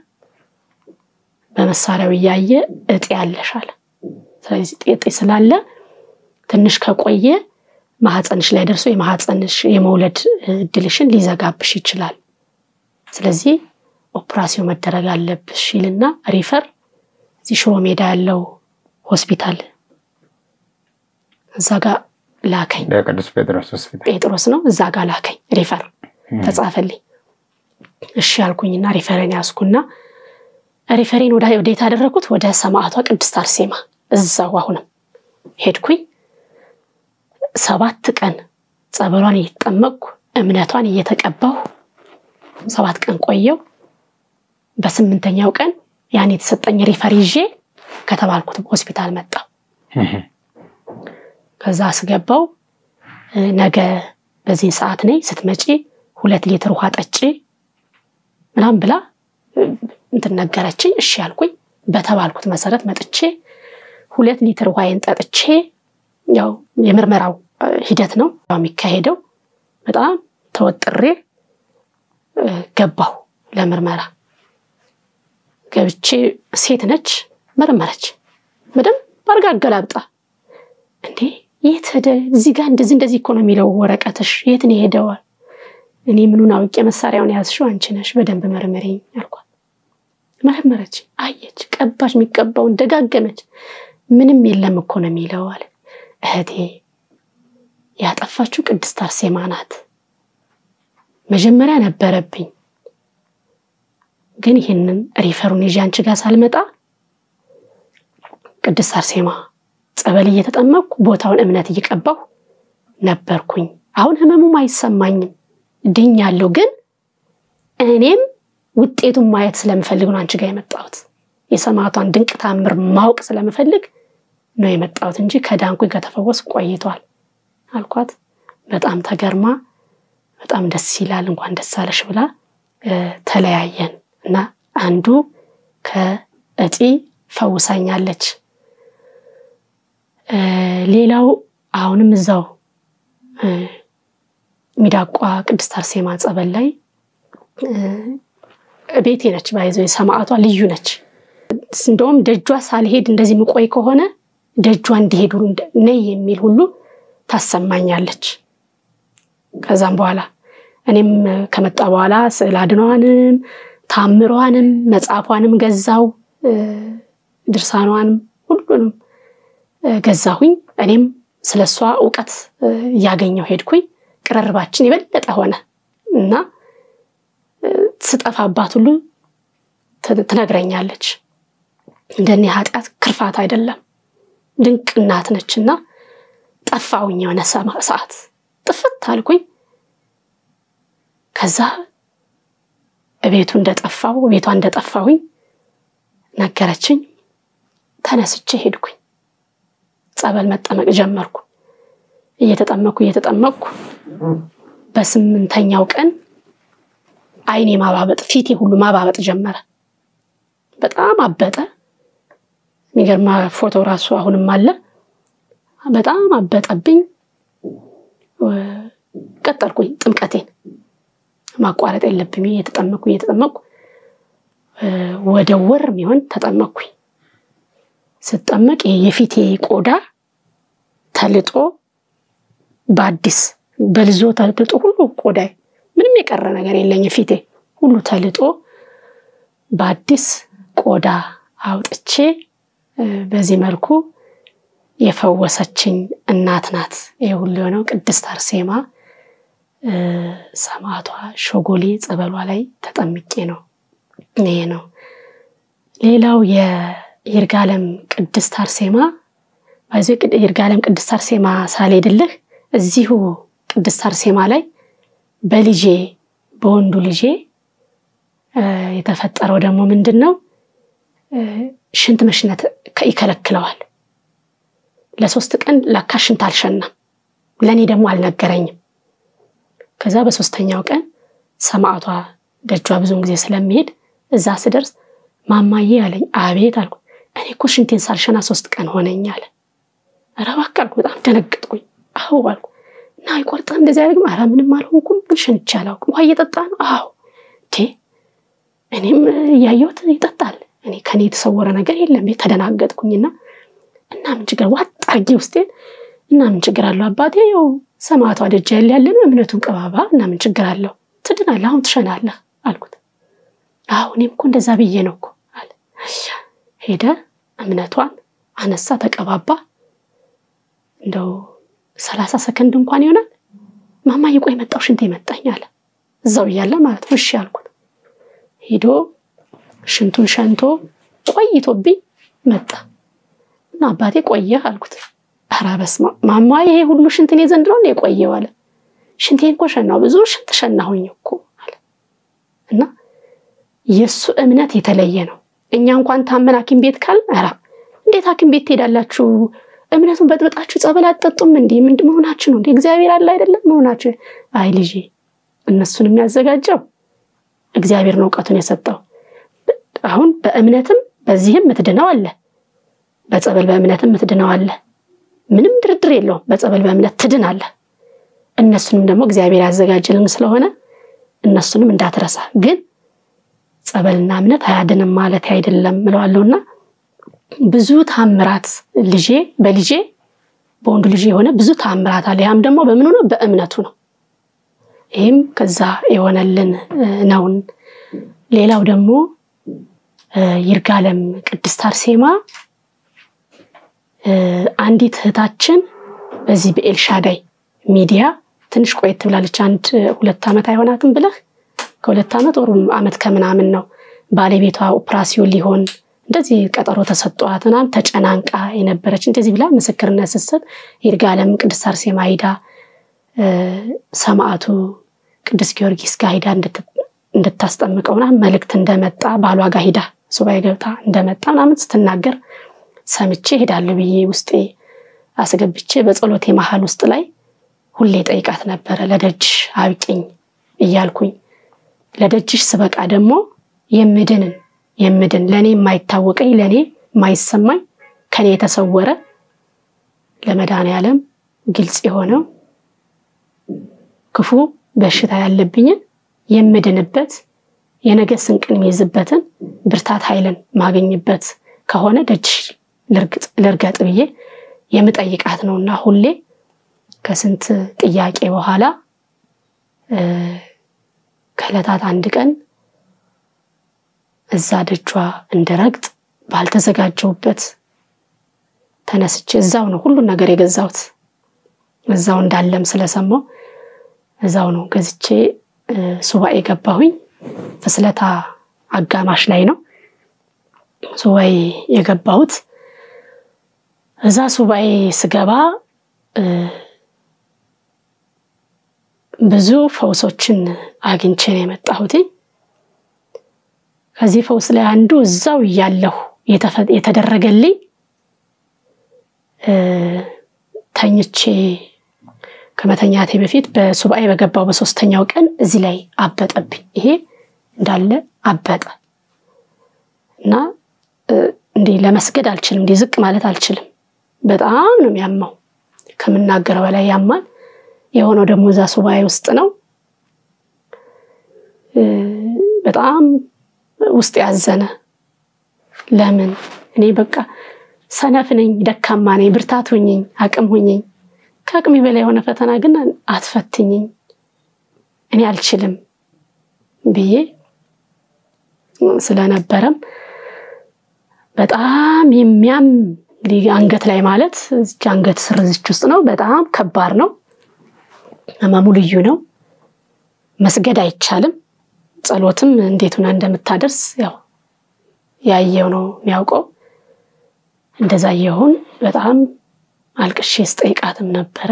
በመሳሪያው ያየ እጤ ያለሻል ስለዚህ እጤ ስላለ ትንሽ ከቆየ ማህፀንሽ ላይ ደርሶ የማህፀንሽ የመውለድ ድልሽን ሊዘጋብሽ ይችላል ስለዚህ ኦፕራሲዮን መደረግ አለብሽ ይልና ሪፈር እዚህ ሽሮ ሜዳ ያለው ሆስፒታል እዛ ጋር ላከኝ ቅዱስ ጴጥሮስ ሆስፒታል ጴጥሮስ ነው እዛ ጋር ላከኝ ሪፈር ተጻፈልኝ እሺ ያልኩኝና ሪፈረን ያስኩና ሪፈሬን ወዴት አደረኩት ወደ ሰማዕቷ ቅድስት አርሴማ እዛው አሁንም ሄድኩኝ 7 ቀን ጸበሏን እየተጠመቅኩ እምነቷን እየተቀባሁ 7 ቀን ቆየው በ8ኛው ቀን ያኔ የተሰጠኝ ሪፈር ይዤ ከተባልኩት ሆስፒታል መጣ ከዛ አስገባው ነገ በዚህ ሰዓት ነኝ ስትመጪ 2 ሊትር ውሃ ጠጪ ምናም ብላ እንትነገረችኝ እሺ ያልኩኝ በተባልኩት መሰረት መጥቼ 2 ሊትር ውሃዬን ጠጥቼ ያው የምርመራው ሂደት ነው የሚካሄደው በጣም ተወጥሬ ገባሁ ለምርመራ ገብቼ ሴት ነች መረመረች በደም ባርጋ ገላብጣ እንዴ የት ሄደ እዚህ ጋር እንደዚህ እኮ ነው የሚለው ወረቀትሽ የት ነው ሄደው እኔ ምኑን አውቄ መሳሪያውን ያዝሽው አንቺ ነሽ በደንብ መርመሪኝ አልኳት መረመረች አየች ቀባሽ የሚቀባውን ደጋገመች ምንም የለም እኮ ነው የሚለው አለ እህቴ ያጠፋችሁ ቅድስት አርሴማ ናት መጀመሪያ ነበረብኝ ግን ይሄንን ሪፈሩን ይዤ አንቺ ጋር ሳልመጣ ቅድስት አርሴማ ጸበል እየተጠመቅኩ ቦታውን እምነት እየቀባሁ ነበርኩኝ አሁን ህመሙም አይሰማኝም ድኛለሁ ግን እኔም ውጤቱን ማየት ስለምፈልግ ነው አንቺ ጋር የመጣሁት የሰማዕቷን ድንቅ ታምር ማወቅ ስለምፈልግ ነው የመጣሁት እንጂ ከዳንኩኝ ከተፈወስ ቆይቷል አልኳት በጣም ተገርማ በጣም ደስ ይላል እንኳን ደስ አለሽ ብላ ተለያየን እና አንዱ ከእጢ ፈውሳኛለች ሌላው አሁንም እዛው ሚዳቋ ቅድስት አርሴማ ጸበል ላይ ቤቴ ነች ባይዘው ሰማዕቷ ልዩ ነች እንደውም ደጇ ሳልሄድ እንደዚህ ምቆይ ከሆነ ደጇ እንዲሄዱ ነይ የሚል ሁሉ ታሰማኛለች ከዛም በኋላ እኔም ከመጣ በኋላ ስዕል አድኗንም ታምሯንም መጽሐፏንም ገዛው ድርሳኗንም ሁሉንም ገዛሁኝ እኔም ስለሷ ዕውቀት ያገኘው ሄድኩኝ ቅርርባችን ይበለጠ ሆነ እና ስጠፋባት ሁሉ ትነግረኛለች እንደኔ ኃጢአት ክርፋት አይደለም ድንቅ እናት ነችና ጠፋውኝ የሆነ ሰዓት ጥፍት አልኩኝ ከዛ ቤቷ እንደጠፋሁኝ ነገረችኝ ተነስቼ ሄድኩኝ ጸበል መጠመቅ ጀመርኩ እየተጠመቅኩ በ8ኛው ቀን አይኔ ማባበጥ ፊቴ ሁሉ ማባበጥ ጀመረ በጣም አበጠ የሚገርማ ፎቶ ራሱ አሁንም አለ በጣም አበጠብኝ ቀጠልኩኝ ጥምቀቴን ማቋረጥ የለብኝ እየተጠመቅኩ ወደ ወር ሚሆን ተጠመቅኩኝ ስጠመቅ የፊቴ ቆዳ ተልጦ በአዲስ በልዞ ተልጦ ሁሉ ቆዳ ምንም የቀረ ነገር የለኝ ፊቴ ሁሉ ተልጦ በአዲስ ቆዳ አውጥቼ በዚህ መልኩ የፈወሰችኝ እናት ናት ይሁሉ ነው ቅድስት አርሴማ ሰማዕቷ ሾጎሌ ጸበሏ ላይ ተጠምቄ ነው ይሄ ነው ሌላው የይርጋለም ቅድስት አርሴማ ባይዘው ይርጋለም ቅድስት አርሴማ ሳልሄድልህ እዚሁ ቅድስት አርሴማ ላይ በልጄ በወንዱ ልጄ የተፈጠረው ደግሞ ምንድነው ሽንት መሽናት ይከለክለዋል ለ3 ቀን ለካሽንት አልሸና ለኔ ደግሞ አልነገረኝም ከዛ በ3ኛው ቀን ሰማዕቷ ደጇ ብዙን ጊዜ ስለሚሄድ እዛ ስደርስ ማማዬ አለኝ። አቤት አልኩ። እኔ እኮ ሽንቴን ሳልሸና 3 ቀን ሆነኝ አለ። ኧረ እባክህ አልኩ። በጣም ደነገጥኩኝ። አዎ አልኩ። እና ይቆርጣ እንደዚህ ያደርግም? ኧረ ምንም አልሆንኩም፣ ግን ሸንቼ አላውቅም። ውሃ እየጠጣ ነው? አዎ። እኔም እያየሁት ይጠጣል። እኔ ከኔ የተሰወረ ነገር የለም። ተደናገጥኩኝና እና ምን ችግር ዋጥ አርጌ ውስጤን እና ምን ችግር አለው አባቴ ያው ሰማዕቷ ደጅ ያለ ነው እምነቱን ቀባባ እና ምን ችግር አለው ትድናለህ አሁን ትሸናለህ አልኩት። አዎ እኔም እኮ እንደዛ ብዬ ነው እኮ አለ። ሄደ እምነቷን አነሳ ተቀባባ። እንደው 30 ሰከንድ እንኳን ይሆናል ማማዬ ቆይ መጣው ሽንቴ መጣኝ አለ። እዛው ይያለ ማለት ነው። እሺ አልኩት። ሄዶ ሽንቱን ሸንቶ ቆይቶብኝ መጣ እና አባቴ ቆየ አልኩት። ኧረ በስመ አብ ማማዬ ይሄ ሁሉ ሽንቴን ዘንድሮ ነው የቆየው አለ። ሽንቴን እኮ ሸናው ብዙ ሽንት ሸናሁኝ እኮ አለ። እና የሱ እምነት የተለየ ነው። እኛ እንኳን ታመን ሐኪም ቤት ካል ኧረ እንዴት ሐኪም ቤት ትሄዳላችሁ? እምነቱን በጥብጣችሁ ጸበል አጠጡም እንዴ? ምንድን መሆናችሁ ነው እንዴ? እግዚአብሔር አለ አይደለም መሆናችሁ? አይ ልጄ እነሱን የሚያዘጋጀው እግዚአብሔር ነው ዕውቀቱን የሰጠው። አሁን በእምነትም በዚህም ምትድነው አለ፣ በጸበል በእምነትም ምትድነው አለ። ምንም ድርድር የለውም። በጸበል በእምነት ትድናለህ። እነሱንም ደግሞ እግዚአብሔር ያዘጋጀልን ስለሆነ እነሱንም እንዳትረሳ። ግን ጸበልና እምነት አያድንም ማለት አይደለም እለዋለሁና ብዙ ታምራት ልጄ በልጄ በወንዱ ልጄ የሆነ ብዙ ታምራት አለ። ያም ደግሞ በምኑ ነው? በእምነቱ ነው። ይሄም ከዛ የሆነልን ነው። ሌላው ደግሞ ይርጋለም ቅድስት አርሴማ አንዲት እህታችን በዚህ በኤልሻዳይ ሚዲያ ትንሽ ቆየት ብላለች። 1-2 አመት አይሆናትም ብለህ ከ2 አመት ወሩም አመት ከምናምን ነው ባለቤቷ ኦፕራሲዮን ሊሆን እንደዚህ ቀጠሮ ተሰጥቷትና ተጨናንቃ የነበረች እንደዚህ ብላ ምስክርነት ስትሰጥ ይርጋለም ቅድስት አርሴማ ሄዳ ሰማዕቱ ቅዱስ ጊዮርጊስ ጋር ሄዳ እንድታስጠምቀውና መልእክት እንደመጣ ባሏ ጋር ሄዳ ሱባኤ ገብታ እንደመጣ ምናምን ስትናገር ሰምቼ ሄዳለሁ ብዬ ውስጤ አስገብቼ በጸሎቴ መሃል ውስጥ ላይ ሁሌ ጠይቃት ነበር። ለደጅ አብቂኝ እያልኩኝ ለደጅሽ ስበቃ ደግሞ የምድን ለኔ የማይታወቀኝ ለኔ የማይሰማኝ ከኔ የተሰወረ ለመድኃኔዓለም ግልጽ የሆነው ክፉ በሽታ ያለብኝ የምድንበት የነገ ስንቅን የሚይዝበትን ብርታት ኃይልን ማገኝበት ከሆነ ደጅሽ ልርገጥ ብዬ የምጠይቃት ነውና ሁሌ ከስንት ጥያቄ በኋላ ከለታት አንድ ቀን እዛ ደጇ እንደረግጥ ባልተዘጋጀውበት ተነስቼ እዛው ነው ሁሉ ነገር የገዛውት እዛው እንዳለም ስለሰማው እዛው ነው ገዝቼ ሱባኤ ገባሁኝ። ፍስለታ አጋማሽ ላይ ነው ሱባኤ የገባሁት። እዛ ሱባኤ ስገባ ብዙ ፈውሶችን አግኝቼ ነው የመጣሁት። ከዚህ ፈውስ ላይ አንዱ እዛው ያለው የተደረገልኝ ተኝቼ ከመተኛቴ በፊት በሱባኤ በገባው በ3ኛው ቀን እዚህ ላይ አበጠብኝ። ይሄ እንዳለ አበጠ እና እንዴ ለመስገድ አልችልም፣ እንዴ ዝቅ ማለት አልችልም። በጣም ነው የሚያማው፣ ከመናገረው በላይ ያማል። የሆነው ደግሞ እዛ ሱባኤ ውስጥ ነው። በጣም ውስጥ ያዘነ ለምን እኔ በቃ ሰነፍ ነኝ፣ ደካማ ነኝ፣ ብርታት ሆኜኝ አቅም ሆኜኝ ከአቅሜ በላይ የሆነ ፈተና ግን አትፈትኝኝ እኔ አልችልም ብዬ ስለነበረም በጣም የሚያም አንገት ላይ ማለት አንገት ስር እዚች ውስጥ ነው። በጣም ከባድ ነው። ህመሙ ልዩ ነው። መስገድ አይቻልም። ጸሎትም እንዴት ሆነ እንደምታደርስ ያው ያየው ነው የሚያውቀው። እንደዛ ይሁን በጣም አልቅሼ ስጠይቃትም ነበረ።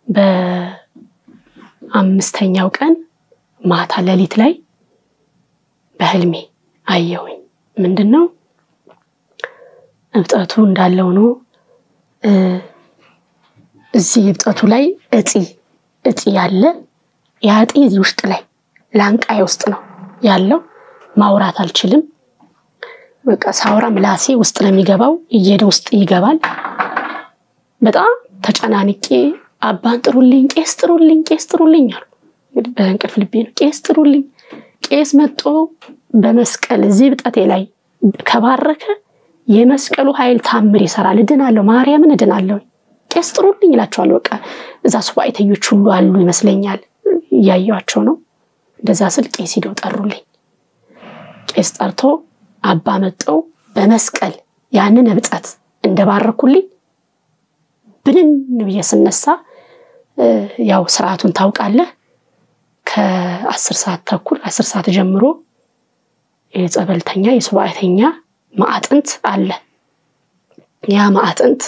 በ5ኛው ቀን ማታ ሌሊት ላይ በህልሜ አየሁኝ። ምንድነው እብጠቱ እንዳለው ነው። እዚህ እብጠቱ ላይ እጢ ያለ ያጤ እዚህ ውስጥ ላይ ላንቃይ ውስጥ ነው ያለው ማውራት አልችልም በቃ ሳውራ ምላሴ ውስጥ ለሚገባው እየደ ውስጥ ይገባል በጣም ተጨናንቄ አባን ጥሩልኝ ቄስ ጥሩልኝ አሉ በእንቅልፍ ልቤ ነው ቄስ ጥሩልኝ ቄስ መጥቶ በመስቀል እዚህ ብጣቴ ላይ ከባረከ የመስቀሉ ኃይል ታምር ይሰራል እድናለሁ ማርያምን እድናለሁ ቄስ ጥሩልኝ ይላቸዋል በቃ እዛ ሱባኤተኞች ሁሉ አሉ ይመስለኛል ያያያቸው ነው እንደዛ ስል ቄስ ሄደው ጠሩልኝ ቄስ ጠርቶ አባ መጣው በመስቀል ያንን እብጣት እንደባረኩልኝ ብንን በየስነሳ ያው ስርዓቱን ታውቃለህ ከ10 ሰዓት ተኩል 10 ሰዓት ጀምሮ የጸበልተኛ የሱባኤተኛ ማዕጥንት አለ ያ ማዕጥንት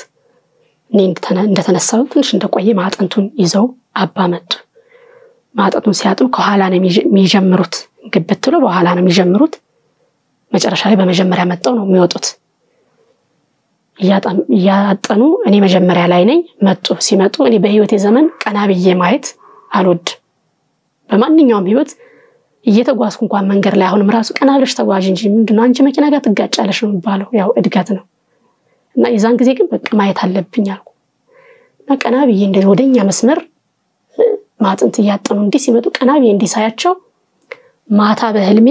እንደተነሳው ትንሽ እንደቆየ ማዕጥንቱን ይዘው አባ መጡ ማዕጥንቱን ሲያጥኑ ከኋላ ነው የሚጀምሩት ግብትሎ በኋላ ነው የሚጀምሩት መጨረሻ ላይ በመጀመሪያ መጣው ነው የሚወጡት ያጣኑ እኔ መጀመሪያ ላይ ነኝ መጡ ሲመጡ እኔ በህይወቴ ዘመን ቀናብዬ ማየት አልወድ በማንኛውም ህይወት እየተጓዝኩ እንኳን መንገር ላይ አሁንም ራሱ ቀናብለሽ ተጓዥ እንጂ ምንድነው አንቺ መኪና ጋር ትጋጫለሽ ነው ባለው ያው እድገት ነው እና የዛን ጊዜ ግን በቃ ማየት አለብኝ አልኩ እና ቀናብዬ እንደዚህ ወደኛ መስመር ማጥንት ያጣኑ እንዲ ሲመጡ ቀናብዬ እንዲ ሳያቸው ማታ በህልሜ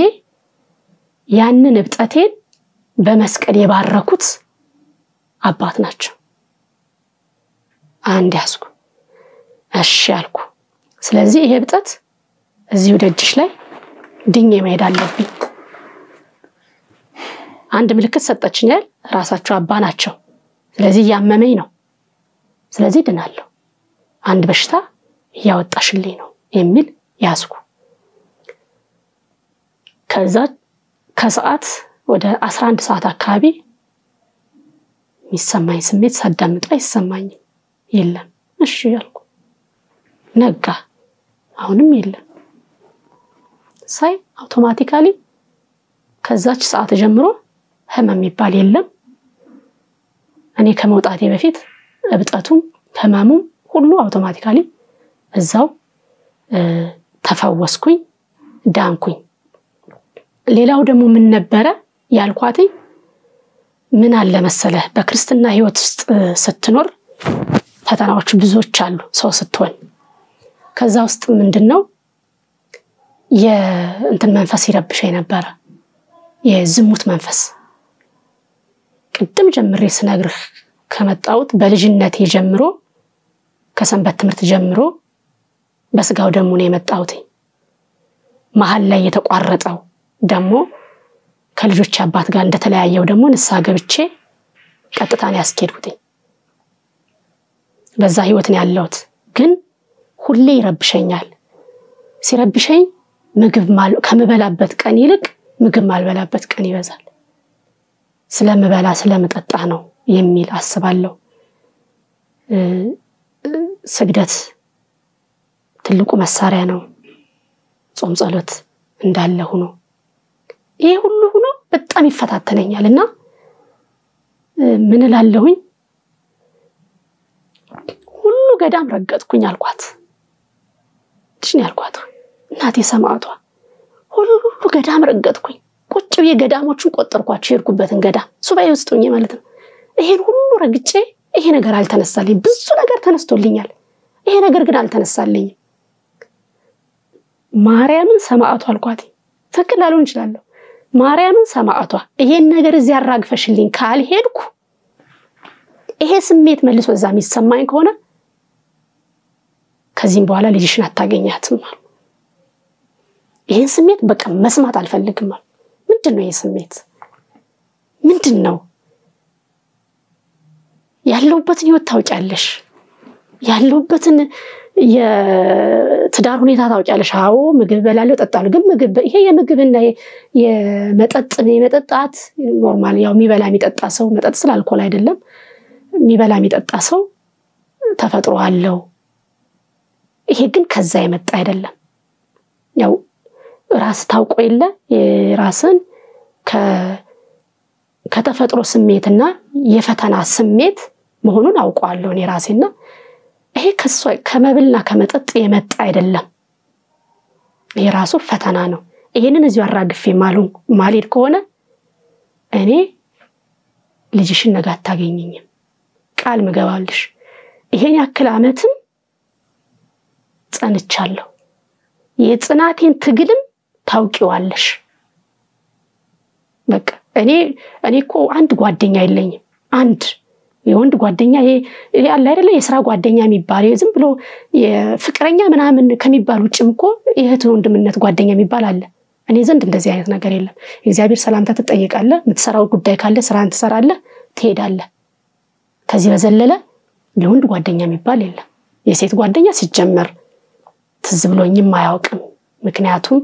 ያንን እብጠቴን በመስቀል የባረኩት አባት ናቸው አንድ ያስኩ እሺ አልኩ ስለዚህ ይሄ እብጠት እዚሁ ደጅሽ ላይ ድኜ መሄድ አለብኝ አንድ ምልክት ሰጠችኛል ራሳቸው አባ ናቸው ስለዚህ ያመመኝ ነው ስለዚህ ድናለሁ አንድ በሽታ ያወጣሽልኝ ነው የሚል ያስኩ ከዛ ከሰዓት ወደ 11 ሰዓት አካባቢ የሚሰማኝ ስሜት ሳዳምጣ ይሰማኝ የለም እሺ ያልኩ ነጋ አሁንም የለም ሳይ አውቶማቲካሊ ከዛች ሰዓት ጀምሮ ህመም ይባል የለም እኔ ከመውጣቴ በፊት እብጠቱም ህመሙም ሁሉ አውቶማቲካሊ እዛው ተፈወስኩኝ ዳንኩኝ ሌላው ደግሞ ምን ነበረ ያልኳት ምን አለ መሰለህ በክርስትና ህይወት ውስጥ ስትኖር ፈተናዎች ብዙዎች አሉ ሰው ስትሆን ከዛ ውስጥ ምንድነው የእንትን መንፈስ ይረብሸኝ ነበር የዝሙት መንፈስ ቅድም ጀምሬ ስነግርህ ከመጣውት በልጅነቴ ጀምሮ ከሰንበት ትምህርት ጀምሮ በስጋው ደሙ ነው የመጣውት መሃል ላይ የተቋረጠው ደሞ ከልጆች አባት ጋር እንደተለያየው ደሞ ንሳ ገብቼ ቀጥታን ያስኬድኩት በዛ ህይወት ነው ያለውት ግን ሁሌ ይረብሸኛል ሲረብሸኝ ምግብ ከመበላበት ቀን ይልቅ ምግብ ማልበላበት ቀን ይበዛል ስለምበላ ስለምጠጣ ነው የሚል አስባለሁ ስግደት ትልቁ መሳሪያ ነው ጾም ጸሎት እንዳለ ሆኖ ይሄ ሁሉ ሆኖ በጣም ይፈታተነኛልና ምን እላለሁኝ ሁሉ ገዳም ረገጥኩኝ አልኳት ትሽን ያልኳት እናቴ ሰማዕቷ ሁሉ ገዳም ረገጥኩኝ ቁጭ ብዬ ገዳሞቹን ቆጠርኳቸው ይርኩበትን ገዳም ሱባኤ ውስጥኝ ማለት ነው ይሄን ሁሉ ረግጬ ይሄ ነገር አልተነሳልኝ ብዙ ነገር ተነስቶልኛል ይሄ ነገር ግን አልተነሳልኝ ማርያምን ሰማዕቷ አልኳት ተከላሉን ይችላል ማርያምን ሰማዕቷ ይሄን ነገር እዚህ ያራግፈሽልኝ ካልሄድኩ ይሄ ስሜት መልሶ እዛ የሚሰማኝ ከሆነ ከዚህም በኋላ ልጅሽን አታገኛትም ይሄን ስሜት በቃ መስማት አልፈልግም ምንድነው ይሄ ስሜት ምንድነው ያለውበትን ህይወት ታውቂያለሽ ያለውበትን የትዳር ሁኔታ ታውቂያለሽ አዎ ምግብ በላለው ጠጣለው ግን ምግብ ይሄ የምግብና የመጠጣት ኖርማል ያው የሚበላ የሚጠጣ ሰው መጠጥ ስላልኮል አይደለም የሚበላ የሚጠጣ ሰው ተፈጥሮ አለው ይሄ ግን ከዛ የመጣ አይደለም ያው ራስ ታውቆ የለ የራስን ከተፈጥሮ ስሜትና የፈተና ስሜት መሆኑን አውቀዋለሁ እኔ ራሴና ይሄ ከመብልና ከመጠጥ የመጣ አይደለም የራሱ ፈተና ነው ይሄንን እዚሁ አራግፌ ማልሄድ ከሆነ እኔ ልጅሽን ነገ አታገኘኝም ቃል መገባልሽ ይሄን ያክል አመትም ጸንቻለሁ የጽናቴን ትግልም ታውቂዋለሽ በቃ እኔኮ አንድ ጓደኛ የለኝም አንድ የወንድ ጓደኛ ይሄ አለ አይደለ የሥራ ጓደኛ የሚባል ዝም ብሎ የፍቅረኛ ምናምን ከሚባል ውጭም እኮ የእህት ወንድምነት ጓደኛ የሚባል አለ እኔ ዘንድ እንደዚህ አይነት ነገር የለም እግዚአብሔር ሰላምታ ትጠይቃለህ የምትሰራው ጉዳይ ካለ ስራን ትሰራለህ ትሄዳለህ ከዚህ በዘለለ የወንድ ጓደኛ የሚባል የለም የሴት ጓደኛ ሲጀመር ትዝ ብሎኝም አያውቅም ምክንያቱም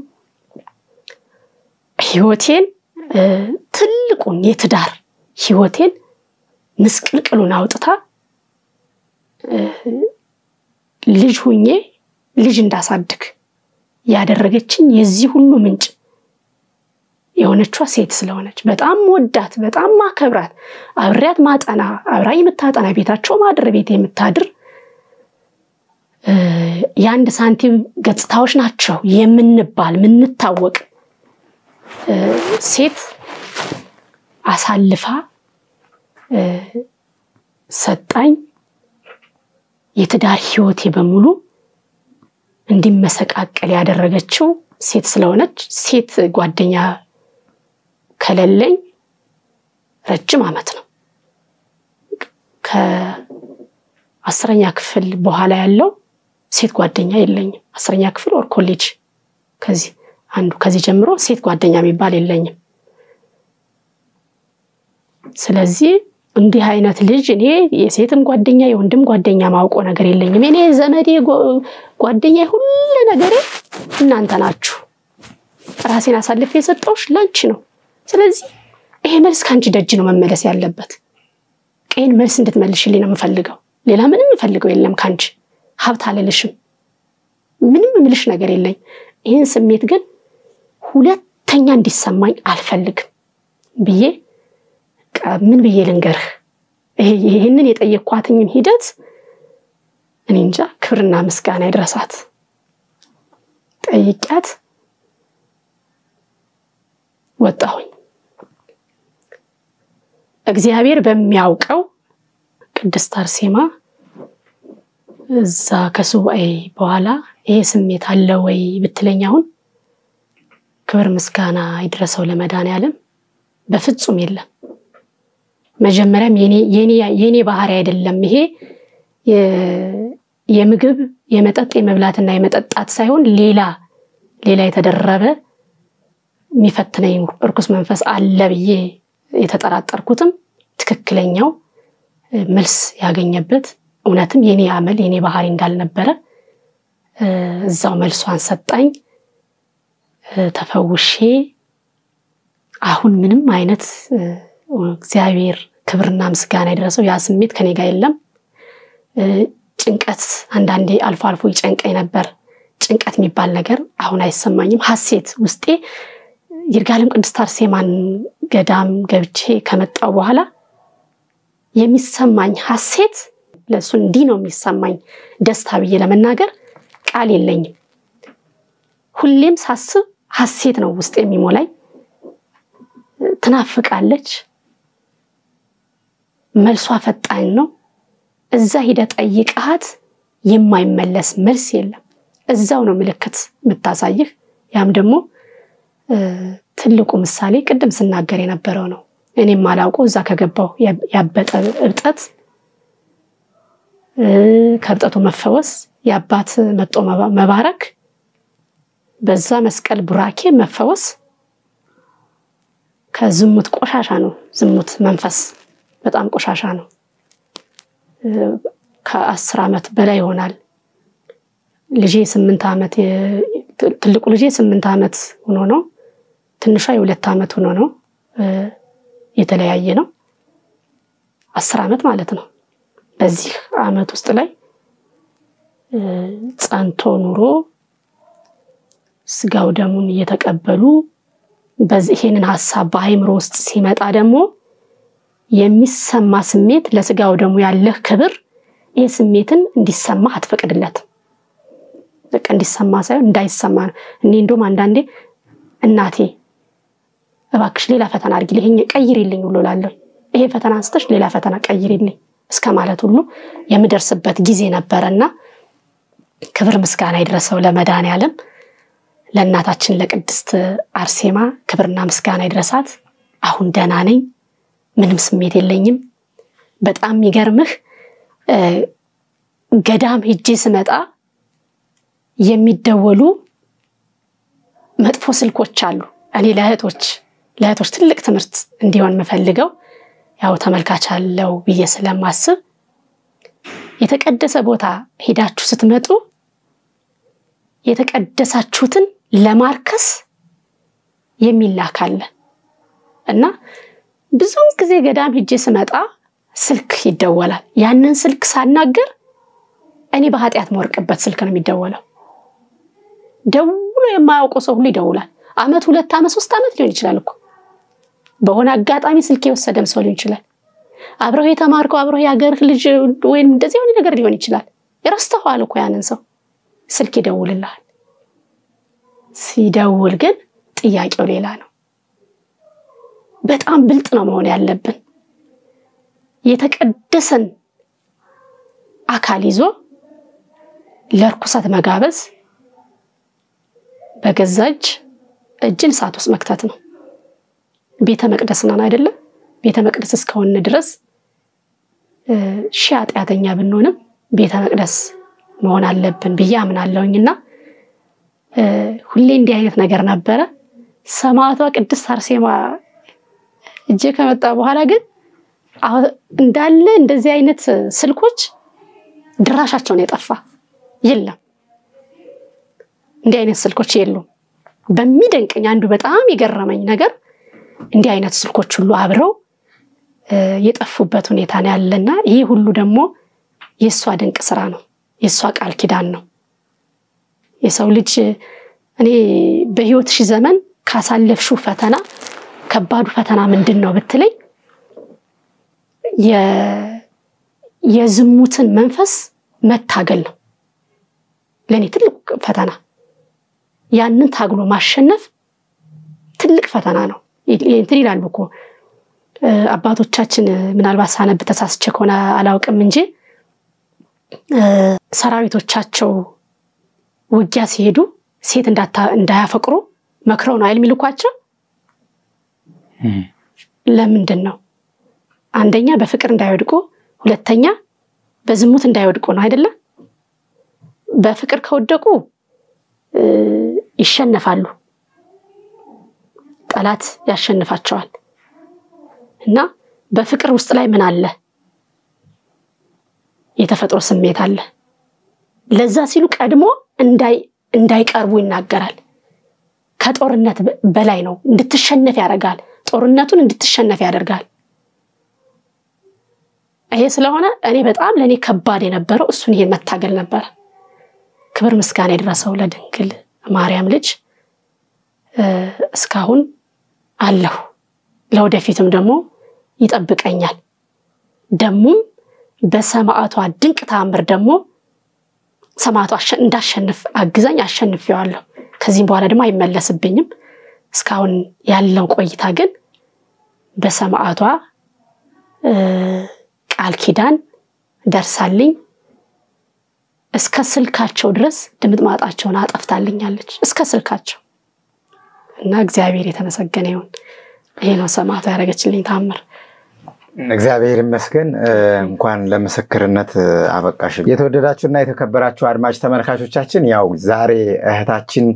ህይወቴን ትልቁን የትዳር ህይወቴን ምስቅልቅሉን አውጥታ ልጅ ሆኜ ልጅ እንዳሳድግ ያደረገችኝ የዚህ ሁሉ ምንጭ የሆነችዋ ሴት ስለሆነች በጣም ወዳት በጣም ማከብራት አብሪያት ማጠና አብራይ የምታጠና ቤታቸው ማድር ቤት የምታድር ያንድ ሳንቲም ገጽታዎች ናቸው የምንባል ምንታወቅ ሴት አሳልፋ ሰጣኝ የትዳር ህይወቴ በሙሉ እንዲመሰቃቀል ያደረገችው ሴት ስለሆነች ሴት ጓደኛ ከለለኝ ረጅም አመት ነው ከ10ኛ ክፍል በኋላ ያለው ሴት ጓደኛ የለኝም 10ኛ ክፍል ኦር ኮሌጅ ከዚህ ጀምሮ ሴት ጓደኛ የሚባል የለኝም ስለዚህ እንዲህ አይነት ልጅ እኔ የሴትም ጓደኛ የወንድም ጓደኛ ማውቆ ነገር የለኝም እኔ ዘመዴ ጓደኛ ሁሉ ነገር እናንተ ናችሁ ራሴን አሳልፌ የሰጠውሽ ላንቺ ነው ስለዚህ ይሄ መልስ ካንቺ ደጅ ነው መመለስ ያለበት ቀን መልስ እንድትመልሽልኝ ነው የምፈልገው ሌላ ምንም የምፈልገው የለም ካንቺ ሀብት አለልሽም ምንም ምልሽ ነገር የለኝ ይሄን ስሜት ግን ሁለተኛ እንዲሰማኝ አልፈልግም ብዬ ምን ብዬ ልንገርህ ይሄንን የጠየቅኳትኝም ሂደት እኔ እንጃ ክብርና ምስጋና ይድረሳት ጠይቂያት ወጣሁኝ እግዚአብሔር በሚያውቀው ቅድስት አርሴማ እዛ ከሱባኤ በኋላ ይሄ ስሜት አለ ወይ ብትለኛው ክብር ምስጋና ይድረሰው ለመድኃኔዓለም በፍጹም የለም መጀመሪያም የኔ ባህሪ አይደለም ይሄ የምግብ የመጠጥ የመብላትና የመጠጣት ሳይሆን ሌላ የተደረበ የሚፈትነኝ እርኩስ መንፈስ አለ ብዬ የተጠራጠርኩትም ትክክለኛው መልስ ያገኘበት እውነትም የኔ አመል የኔ ባህሪ እንዳልነበረ እዛው መልሷን ሰጣኝ ተፈውሼ አሁን ምንም አይነት እግዚአብሔር ክብርና ምስጋና ይድረሰው ያ ስሜት ከኔ ጋር የለም ጭንቀት አንዳንዴ አልፎ ይጨንቀኝ ነበር ጭንቀት የሚባል ነገር አሁን አይሰማኝም ሐሴት ውስጤ ይርጋለም ቅድስት አርሴማን ገዳም ገብቼ ከመጣው በኋላ የሚሰማኝ ሐሴት ለሱ እንዲ ነው የሚሰማኝ ደስታ ብዬ ለመናገር ቃል የለኝም ሁሌም ሳስብ ሐሴት ነው ውስጤ የሚሞላኝ ትናፍቃለች መልሷ ፈጣን ነው እዛ ሄደ ጠይቃት የማይመለስ መልስ የለም እዛው ነው ምልክት መታሳይህ ያም ደግሞ ትልቁ ምሳሌ ቅድም ስናገር የነበረው ነው እኔም ማላውቀው እዛ ከገባው ያበጠ እብጠት ከብጠቱ መፈወስ ያባት መጥቶ መባረክ በዛ መስቀል ቡራኬ መፈወስ ከዝሙት ቆሻሻ ነው ዝሙት መንፈስ በጣም ቆሻሻ ነው ከ10 አመት በላይ ይሆናል ልጄ 8 አመት ትልቁ ልጄ 8 አመት ሆኖ ነው ትንሿ የ2 አመት ሆኖ ነው የተለያየ ነው 10 አመት ማለት ነው በዚህ አመት ውስጥ ላይ ጻንቶ ኑሮ ስጋው ደሙን እየተቀበሉ በዚህንን ሐሳብ በአይምሮ ውስጥ ሲመጣ ደግሞ የሚሰማ ስሜት ለስጋው ደሙ ያለህ ክብር ይሄ ስሜትን እንዲሰማ አትፈቅድለት በቃ እንዲሰማ ሳይሆን እንዳይሰማ ነው። እኔ እንደውም አንዳንዴ እናቴ እባክሽ ሌላ ፈተና አድርጊልኝ ይሄን ቀይሪልኝ ሁሉ እላለሁ። ይሄ ፈተና አንስተሽ ሌላ ፈተና ቀይሪልኝ እስከ ማለት ሁሉ የምደርስበት ጊዜ ነበርና ክብር ምስጋና ይድረሰው ለመድኃኔዓለም ለእናታችን ለቅድስት አርሴማ ክብርና ምስጋና ይድረሳት። አሁን ደህና ነኝ፣ ምንም ስሜት የለኝም። በጣም የሚገርምህ ገዳም ሄጄ ስመጣ የሚደወሉ መጥፎ ስልኮች አሉ። እኔ ለእህቶች ትልቅ ትምህርት እንዲሆን መፈልገው ያው ተመልካች አለው ብዬ ስለማስብ የተቀደሰ ቦታ ሄዳችሁ ስትመጡ የተቀደሳችሁትን ለማርከስ የሚላካለ እና ብዙም ጊዜ ገዳም ሄጄ ስመጣ ስልክ ይደወላል። ያንን ስልክ ሳናገር እኔ በኃጢአት መወርቅበት ስልክ ነው የሚደወለው። ደውሎ የማያውቀው ሰው ሁሉ ይደውላል። አመት 2 አመት 3 አመት ሊሆን ይችላል እኮ በሆነ አጋጣሚ ስልክ የወሰደም ሰው ሊሆን ይችላል። አብረው የተማርከው አብረው ያገር ልጅ ወይም እንደዚህ የሆነ ነገር ሊሆን ይችላል። የረስተዋል እኮ ያንን ሰው ስልክ ይደውልልሃል። ሲደውል ግን ጥያቄው ሌላ ነው። በጣም ብልጥ ነው መሆን ያለብን። የተቀደሰን አካል ይዞ ለርኩሰት መጋበዝ በገዛጅ እጅን እሳት ውስጥ መክተት ነው። ቤተ መቅደስ ነን አይደለ? ቤተ መቅደስ እስከሆነ ድረስ ኃጢአተኛ ብንሆንም ቤተ መቅደስ መሆን አለብን ብዬ አምናለሁኝና ሁሌ እንዲህ አይነት ነገር ነበረ። ሰማዕቷ ቅድስት አርሴማ እጄ ከመጣ በኋላ ግን እንዳለ እንደዚህ አይነት ስልኮች ድራሻቸው ነው የጠፋ። የለም እንዲህ አይነት ስልኮች የሉም። በሚደንቀኝ አንዱ በጣም የገረመኝ ነገር እንዲህ አይነት ስልኮች ሁሉ አብረው የጠፉበት ሁኔታ ነው ያለና ይሄ ሁሉ ደግሞ የሷ ድንቅ ስራ ነው፣ የሷ ቃል ኪዳን ነው። የሰው ልጅ እኔ በህይወትሽ ዘመን ካሳለፍሽው ፈተና ከባዱ ፈተና ምንድነው ብትለኝ የዝሙትን መንፈስ መታገል ነው ለኔ ትልቅ ፈተና። ያንን ታግሎ ማሸነፍ ትልቅ ፈተና ነው። እንትን ይላሉ እኮ አባቶቻችን ምናልባት ሳነብ ተሳስቼ ከሆነ አላውቅም እንጂ ሰራዊቶቻቸው ውጊያ ሲሄዱ ሴት እንዳያፈቅሩ መክረው ነው አይል የሚልኳቸው። ለምንድን ነው? አንደኛ በፍቅር እንዳይወድቁ፣ ሁለተኛ በዝሙት እንዳይወድቁ ነው አይደለ? በፍቅር ከወደቁ ይሸነፋሉ፣ ጠላት ያሸንፋቸዋል። እና በፍቅር ውስጥ ላይ ምን አለ? የተፈጥሮ ስሜት አለ። ለዛ ሲሉ ቀድሞ እንዳይቀርቡ ይናገራል። ከጦርነት በላይ ነው፣ እንድትሸነፍ ያደርጋል። ጦርነቱን እንድትሸነፍ ያደርጋል። ይሄ ስለሆነ እኔ በጣም ለኔ ከባድ የነበረው እሱን ይሄን መታገል ነበር። ክብር ምስጋና ይድረሰው ለድንግል ማርያም ልጅ እስካሁን አለሁ፣ ለወደፊትም ደግሞ ይጠብቀኛል። ደሙም በሰማዕቷ ድንቅ ተአምር ደግሞ ሰማዕቷ እንዳሸንፍ አግዛኝ፣ አሸንፌዋለሁ። ከዚህም በኋላ ደግሞ አይመለስብኝም። እስካሁን ያለው ቆይታ ግን በሰማዕቷ ቃል ኪዳን ደርሳልኝ እስከ ስልካቸው ድረስ ድምጥማጣቸውን አጠፍታልኛለች፣ እስከ ስልካቸው። እና እግዚአብሔር የተመሰገነ ይሁን። ይሄ ነው ሰማዕቷ ያደረገችልኝ ተአምር። እግዚአብሔር ይመስገን። እንኳን ለምስክርነት አበቃሽ። የተወደዳችሁና የተከበራችሁ አድማጭ ተመልካቾቻችን ያው ዛሬ እህታችን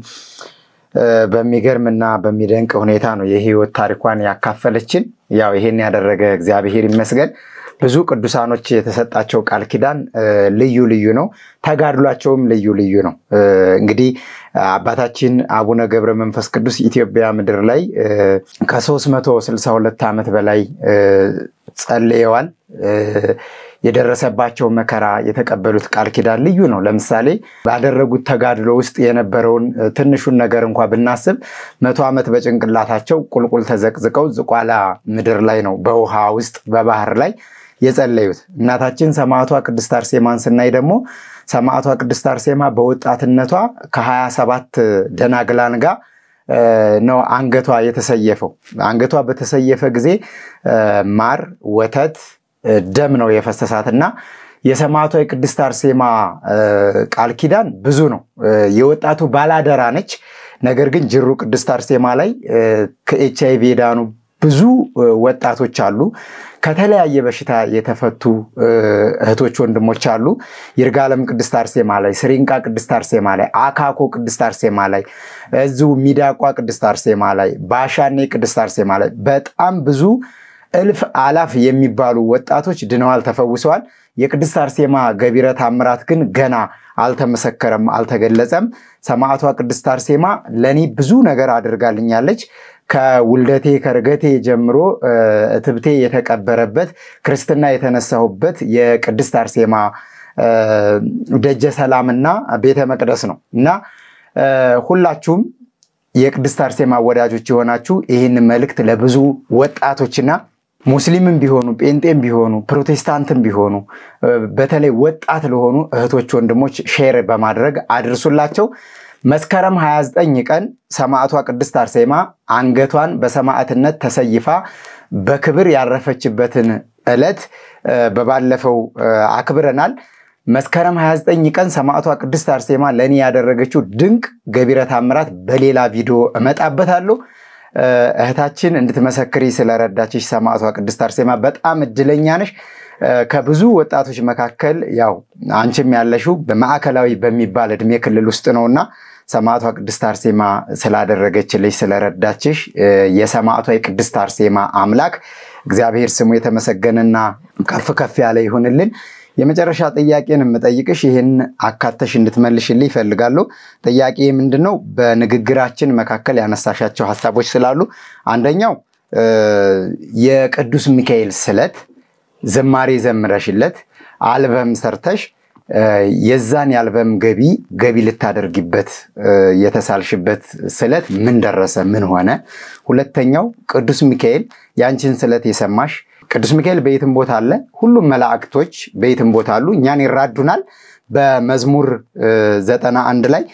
በሚገርምና በሚደንቅ ሁኔታ ነው የህይወት ታሪኳን ያካፈለችን። ያው ይሄን ያደረገ እግዚአብሔር ይመስገን። ብዙ ቅዱሳኖች የተሰጣቸው ቃል ኪዳን ልዩ ልዩ ነው፣ ተጋድሏቸውም ልዩ ልዩ ነው። እንግዲህ አባታችን አቡነ ገብረ መንፈስ ቅዱስ ኢትዮጵያ ምድር ላይ ከ362 ዓመት በላይ ጸልየዋል። የደረሰባቸው መከራ የተቀበሉት ቃል ኪዳን ልዩ ነው። ለምሳሌ ባደረጉት ተጋድሎ ውስጥ የነበረውን ትንሹን ነገር እንኳን ብናስብ 100 ዓመት በጭንቅላታቸው ቁልቁል ተዘቅዝቀው ዝቋላ ምድር ላይ ነው በውሃ ውስጥ በባህር ላይ የጸለዩት። እናታችን ሰማዕቷ ቅድስት አርሴማን ስናይ ደግሞ ሰማዕቷ ቅድስት አርሴማ በወጣትነቷ ከ27 ደናግላን ጋር ነው አንገቷ የተሰየፈው። አንገቷ በተሰየፈ ጊዜ ማር ወተት ደም ነው የፈሰሳትና የሰማዕቷ የቅድስት አርሴማ ቃል ኪዳን ብዙ ነው። የወጣቱ ባላደራ ነች። ነገር ግን ጅሩ ቅድስት አርሴማ ላይ ከኤችአይቪ ዳኑ ብዙ ወጣቶች አሉ። ከተለያየ በሽታ የተፈቱ እህቶች ወንድሞች አሉ። ይርጋለም ቅድስት አርሴማ ላይ፣ ስሪንቃ ቅድስት አርሴማ ላይ፣ አካኮ ቅድስት አርሴማ ላይ፣ እዚሁ ሚዳቋ ቅድስት አርሴማ ላይ፣ ባሻኔ ቅድስት አርሴማ ላይ በጣም ብዙ እልፍ አላፍ የሚባሉ ወጣቶች ድነዋል፣ ተፈውሰዋል። የቅድስት አርሴማ ገቢረ ተአምራት ግን ገና አልተመሰከረም፣ አልተገለጸም። ሰማዕቷ ቅድስት አርሴማ ለኔ ብዙ ነገር አድርጋልኛለች። ከውልደቴ ከርገቴ ጀምሮ እትብቴ የተቀበረበት ክርስትና የተነሳሁበት የቅድስት አርሴማ ደጀ ሰላምና ቤተ መቅደስ ነው እና ሁላችሁም የቅድስት አርሴማ ወዳጆች የሆናችሁ ይህን መልእክት ለብዙ ወጣቶችና ሙስሊምም ቢሆኑ ጴንጤም ቢሆኑ ፕሮቴስታንትም ቢሆኑ በተለይ ወጣት ለሆኑ እህቶች ወንድሞች ሼር በማድረግ አድርሱላቸው። መስከረም 29 ቀን ሰማዕቷ ቅድስት አርሴማ አንገቷን በሰማዕትነት ተሰይፋ በክብር ያረፈችበትን ዕለት በባለፈው አክብረናል። መስከረም 29 ቀን ሰማዕቷ ቅድስት አርሴማ ለኔ ያደረገችው ድንቅ ገቢረ ተአምራት በሌላ ቪዲዮ እመጣበታለሁ። እህታችን እንድትመሰክሪ ስለረዳችሽ ሰማዕቷ ቅድስት አርሴማ በጣም እድለኛ ነሽ። ከብዙ ወጣቶች መካከል ያው አንቺም ያለሽው በማዕከላዊ በሚባል እድሜ ክልል ውስጥ ነውና ሰማዕቷ ቅድስት አርሴማ ስላደረገችልሽ ስለረዳችሽ የሰማዕቷ የቅድስት አርሴማ አምላክ እግዚአብሔር ስሙ የተመሰገነና ከፍ ከፍ ያለ ይሁንልን። የመጨረሻ ጥያቄን የምጠይቅሽ ይሄን አካተሽ እንድትመልሽልኝ ይፈልጋለሁ። ጥያቄ ምንድነው? በንግግራችን መካከል ያነሳሻቸው ሐሳቦች ስላሉ አንደኛው የቅዱስ ሚካኤል ስለት ዝማሬ ዘምረሽለት አልበም ሰርተሽ የዛን ያልበም ገቢ ልታደርጊበት የተሳልሽበት ስለት ምን ደረሰ? ምን ሆነ? ሁለተኛው ቅዱስ ሚካኤል ያንቺን ስለት የሰማሽ ቅዱስ ሚካኤል በየትም ቦታ አለ። ሁሉም መላእክቶች በየትም ቦታ አሉ፣ እኛን ይራዱናል። በመዝሙር 91 ላይ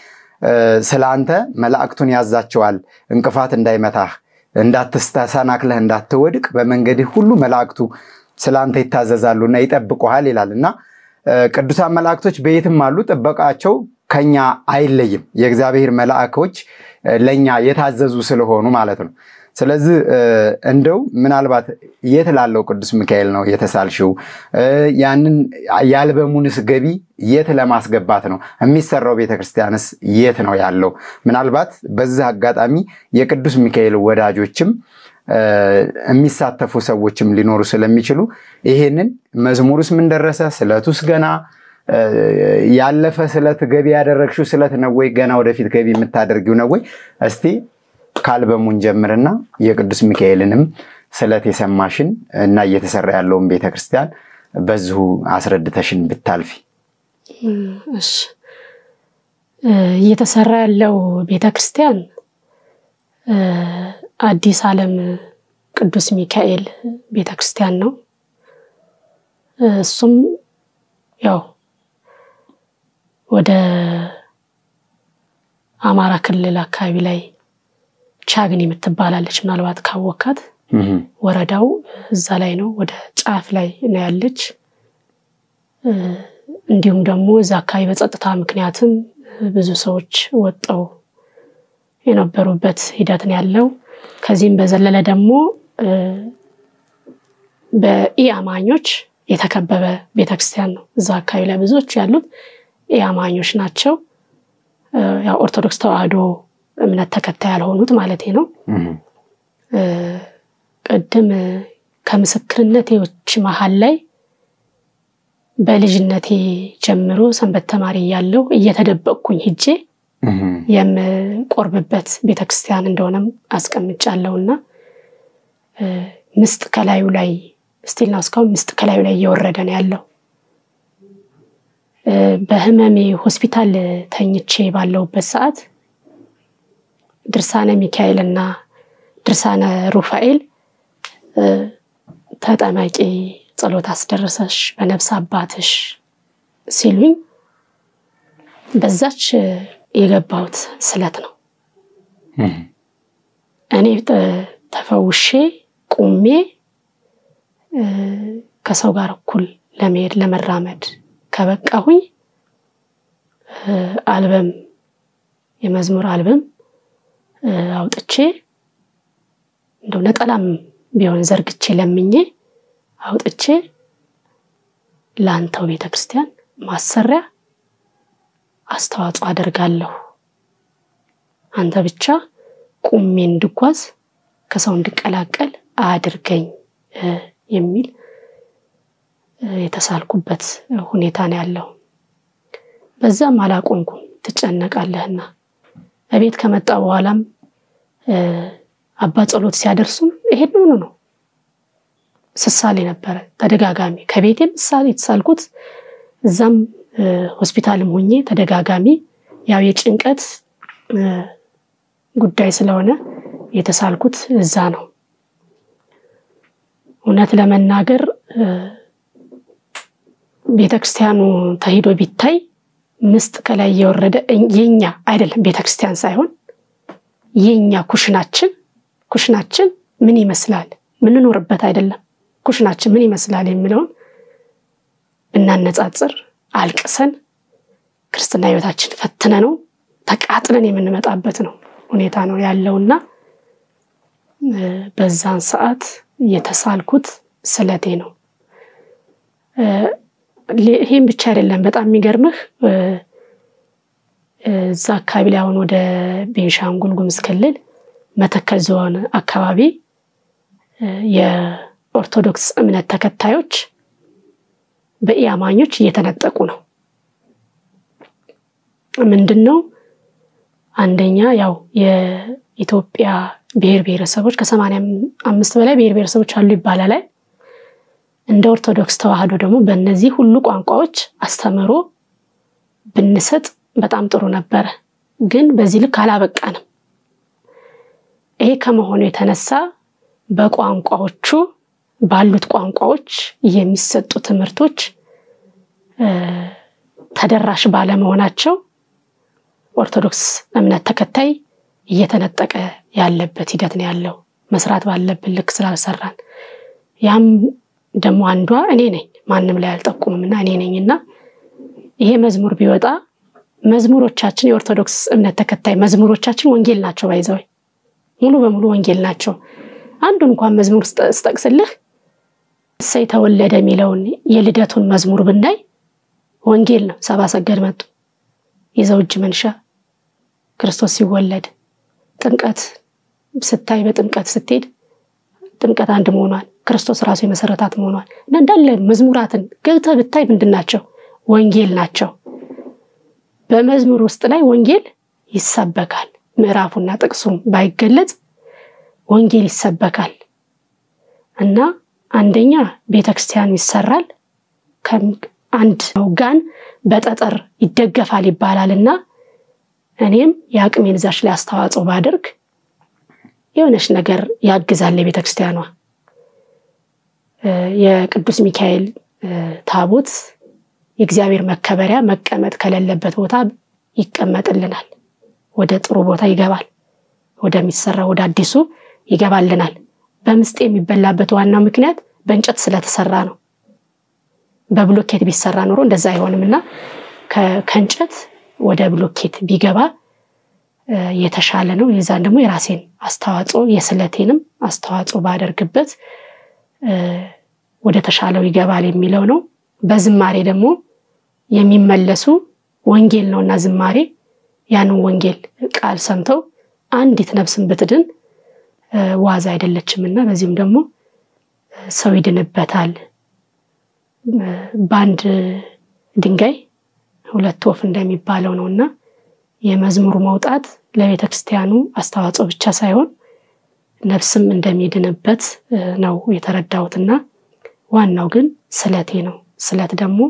ስላንተ መላእክቱን ያዛቸዋል እንቅፋት እንዳይመታህ እንዳትስተሰናክለህ እንዳትወድቅ በመንገድህ ሁሉ መላእክቱ ስላንተ ይታዘዛሉና ይጠብቁሃል ይላልና ቅዱሳን መላእክቶች በየትም አሉ፣ ጥበቃቸው ከኛ አይለይም። የእግዚአብሔር መላእክቶች ለኛ የታዘዙ ስለሆኑ ማለት ነው። ስለዚህ እንደው ምናልባት የት ላለው ቅዱስ ሚካኤል ነው የተሳልሽው? ያንን ያልበሙንስ ገቢ የት ለማስገባት ነው የሚሰራው? ቤተክርስቲያንስ የት ነው ያለው? ምናልባት በዚህ አጋጣሚ የቅዱስ ሚካኤል ወዳጆችም የሚሳተፉ ሰዎችም ሊኖሩ ስለሚችሉ ይሄንን መዝሙርስ ምን ደረሰ? ስለቱስ ገና ያለፈ ስለት ገቢ ያደረግሽው ስለት ነው ወይ ገና ወደፊት ገቢ የምታደርጊው ነው ወይ? እስቲ ካልበሙን ጀምርና የቅዱስ ሚካኤልንም ስለት የሰማሽን እና እየተሰራ ያለውን ቤተክርስቲያን በዚሁ አስረድተሽን ብታልፊ። እሺ፣ እየተሰራ ያለው ቤተክርስቲያን አዲስ ዓለም ቅዱስ ሚካኤል ቤተክርስቲያን ነው። እሱም ያው ወደ አማራ ክልል አካባቢ ላይ ቻግኒ የምትባላለች ምናልባት ካወካት ወረዳው እዛ ላይ ነው፣ ወደ ጫፍ ላይ ነው ያለች። እንዲሁም ደግሞ እዛ አካባቢ በጸጥታ ምክንያትም ብዙ ሰዎች ወጣው የነበሩበት ሂደት ነው ያለው። ከዚህም በዘለለ ደግሞ በኢአማኞች የተከበበ ቤተክርስቲያን ነው። እዛ አካባቢ ላይ ብዙዎች ያሉት ኢአማኞች ናቸው። ያው ኦርቶዶክስ ተዋህዶ እምነት ተከታይ ያልሆኑት ማለት ነው። ቀደም ከምስክርነቴዎች መሃል ላይ በልጅነቴ ጀምሮ ሰንበት ተማሪ ያለው እየተደበቅኩኝ ሂጄ የምቆርብበት ቤተክርስቲያን እንደሆነም አስቀምጫለሁና ምስጥ ከላዩ ላይ ስቲልና እስካሁን ምስጥ ከላዩ ላይ እየወረደ ነው ያለው። በህመሜ ሆስፒታል ተኝቼ ባለውበት ሰዓት ድርሳነ ሚካኤልና ድርሳነ ሩፋኤል ተጠማቂ ጸሎት አስደረሰሽ በነፍስ አባትሽ ሲሉኝ በዛች የገባሁት ስለት ነው። እኔ ተፈውሼ ቁሜ ከሰው ጋር እኩል ለመሄድ ለመራመድ ከበቃሁኝ አልበም የመዝሙር አልበም አውጥቼ እንደው ነጠላም ቢሆን ዘርግቼ ለምኜ አውጥቼ ላንተው ቤተክርስቲያን ማሰሪያ አስተዋጽኦ አደርጋለሁ። አንተ ብቻ ቁሜ እንድጓዝ ከሰው እንድቀላቀል አድርገኝ የሚል የተሳልኩበት ሁኔታ ነው ያለው። በዛም አላቆምኩም ትጨነቃለህና እቤት ከመጣ በኋላም አባ ጸሎት ሲያደርሱም ይሄንን ነው ስሳሌ ነበር ተደጋጋሚ ከቤቴም ሳል የተሳልኩት እዛም ሆስፒታልም ሆኜ ተደጋጋሚ ያው የጭንቀት ጉዳይ ስለሆነ የተሳልኩት እዛ ነው። እውነት ለመናገር ቤተክርስቲያኑ ተሄዶ ቢታይ ምስጥ ከላይ የወረደ የኛ አይደለም ቤተክርስቲያን ሳይሆን የኛ ኩሽናችን ምን ይመስላል ምን ኖርበት አይደለም ኩሽናችን ምን ይመስላል የሚለውን እናነጻጽር አልቅሰን ክርስትና ህይወታችን ፈተነ ነው ተቃጥለን የምንመጣበት ነው ሁኔታ ነው ያለውና በዛን ሰዓት የተሳልኩት ስለቴ ነው። ይሄን ብቻ አይደለም በጣም የሚገርምህ እዛ አካባቢ ላይ አሁን ወደ ቤንሻንጉል ጉሙዝ ክልል መተከል ዞን አካባቢ የኦርቶዶክስ እምነት ተከታዮች በኢያማኞች እየተነጠቁ ነው። ምንድነው አንደኛ ያው የኢትዮጵያ ብሔር ብሔረሰቦች ከ85 በላይ ብሔር ብሔረሰቦች አሉ ይባላል። እንደ ኦርቶዶክስ ተዋህዶ ደግሞ በእነዚህ ሁሉ ቋንቋዎች አስተምሮ ብንሰጥ በጣም ጥሩ ነበር። ግን በዚህ ልክ አላበቃንም። ይሄ ከመሆኑ የተነሳ በቋንቋዎቹ ባሉት ቋንቋዎች የሚሰጡ ትምህርቶች ተደራሽ ባለመሆናቸው ኦርቶዶክስ እምነት ተከታይ እየተነጠቀ ያለበት ሂደት ነው ያለው። መስራት ባለብን ልክ ስላልሰራን ያም ደሞ አንዷ እኔ ነኝ ማንንም ላይ አልጠቁምምና እኔ ነኝና ይሄ መዝሙር ቢወጣ መዝሙሮቻችን የኦርቶዶክስ እምነት ተከታይ መዝሙሮቻችን ወንጌል ናቸው ባይዘው ሙሉ በሙሉ ወንጌል ናቸው። አንዱን እንኳን መዝሙር ስጠቅስልህ እሰይ ተወለደ የሚለውን የልደቱን መዝሙር ብናይ ወንጌል ነው። ሰብአ ሰገል መጡ ይዘው እጅ መንሻ ክርስቶስ ሲወለድ ጥምቀት ስታይ በጥምቀት ስትሄድ ጥምቀት አንድ መሆኗን ክርስቶስ ራሱ የመሰረታት መሆኗን እንዳለ መዝሙራትን ገብተህ ብታይ ምንድናቸው ወንጌል ናቸው። በመዝሙር ውስጥ ላይ ወንጌል ይሰበካል። ምዕራፉና ጥቅሱም ባይገለጽ ወንጌል ይሰበካል እና አንደኛ ቤተክርስቲያኑ ይሰራል ከአንድ ወጋን በጠጠር ይደገፋል ይባላልና እኔም ያቅሜን ዛሽ ላይ አስተዋጽኦ ባደርግ የሆነሽ ነገር ያግዛል ለቤተክርስቲያኗ። የቅዱስ ሚካኤል ታቦት የእግዚአብሔር መከበሪያ መቀመጥ ከሌለበት ቦታ ይቀመጥልናል። ወደ ጥሩ ቦታ ይገባል። ወደሚሰራው ወደ አዲሱ ይገባልናል። በምስጥ የሚበላበት ዋናው ምክንያት በእንጨት ስለተሰራ ነው። በብሎኬት ቢሰራ ኖሮ እንደዛ አይሆንምና ከእንጨት ወደ ብሎኬት ቢገባ የተሻለ ነው። የዛን ደግሞ የራሴን አስተዋጽኦ የስለቴንም አስተዋጽኦ ባደርግበት ወደ ተሻለው ይገባል የሚለው ነው። በዝማሬ ደግሞ የሚመለሱ ወንጌል ነውና ዝማሬ ያንን ወንጌል ቃል ሰምተው አንዲት ነፍስን ብትድን ዋዛ አይደለችምና በዚህም ደግሞ ሰው ይድንበታል። ባንድ ድንጋይ ሁለት ወፍ እንደሚባለው ነውና የመዝሙሩ መውጣት ለቤተክርስቲያኑ አስተዋጽኦ ብቻ ሳይሆን ነፍስም እንደሚድንበት ነው የተረዳሁትና ዋናው ግን ስለቴ ነው። ስለት ደግሞ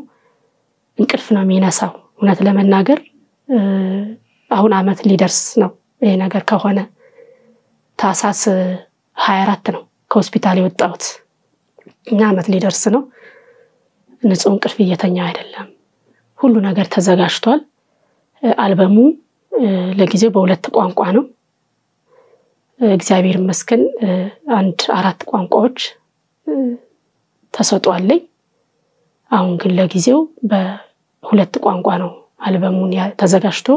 እንቅልፍ ነው የሚነሳው። እውነት ለመናገር አሁን አመት ሊደርስ ነው ይሄ ነገር ከሆነ ታሳስ 24 ነው ከሆስፒታል የወጣሁት እና አመት ሊደርስ ነው። ንጹህ እንቅልፍ እየተኛ አይደለም። ሁሉ ነገር ተዘጋጅቷል። አልበሙ ለጊዜው በሁለት ቋንቋ ነው። እግዚአብሔር ይመስገን አንድ 4 ቋንቋዎች ተሰጥቷልኝ። አሁን ግን ለጊዜው በሁለት ቋንቋ ነው አልበሙን ተዘጋጅቶ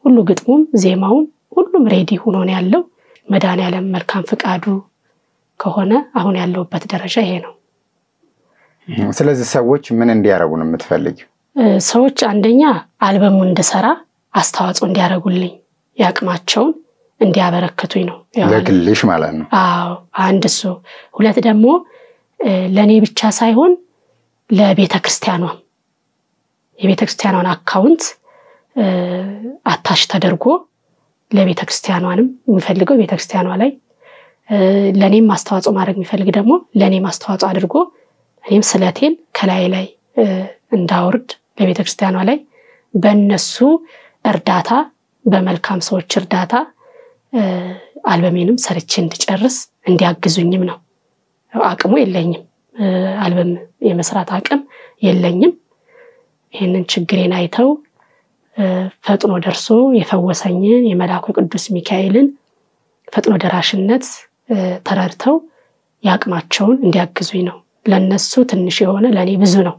ሁሉ ግጥሙም ዜማውም ሁሉም ሬዲ ሆኖ ነው ያለው። መድኃኔዓለም መልካም ፍቃዱ ከሆነ አሁን ያለውበት ደረጃ ይሄ ነው። ስለዚህ ሰዎች ምን እንዲያረጉ ነው የምትፈልጊው? ሰዎች አንደኛ አልበሙን እንድሰራ አስተዋጽኦ እንዲያረጉልኝ ያቅማቸውን እንዲያበረክቱኝ ነው። ለግልሽ ማለት ነው? አዎ አንድ እሱ። ሁለት ደግሞ ለኔ ብቻ ሳይሆን ለቤተክርስቲያኗ የቤተክርስቲያኗን አካውንት አታች ተደርጎ ለቤተክርስቲያኗንም የሚፈልገው ቤተክርስቲያኗ ላይ ለኔም አስተዋጽኦ ማድረግ የሚፈልግ ደግሞ ለኔም አስተዋጽኦ አድርጎ እኔም ስለቴን ከላይ ላይ እንዳወርድ ለቤተክርስቲያኗ ላይ በእነሱ እርዳታ በመልካም ሰዎች እርዳታ አልበሜንም ሰርቼ እንድጨርስ እንዲያግዙኝም ነው። አቅሙ የለኝም፣ አልበም የመስራት አቅም የለኝም። ይሄንን ችግሬን አይተው ፈጥኖ ደርሶ የፈወሰኝን የመላኩ ቅዱስ ሚካኤልን ፈጥኖ ደራሽነት ተረድተው ያቅማቸውን እንዲያግዙኝ ነው። ለነሱ ትንሽ የሆነ ለኔ ብዙ ነው።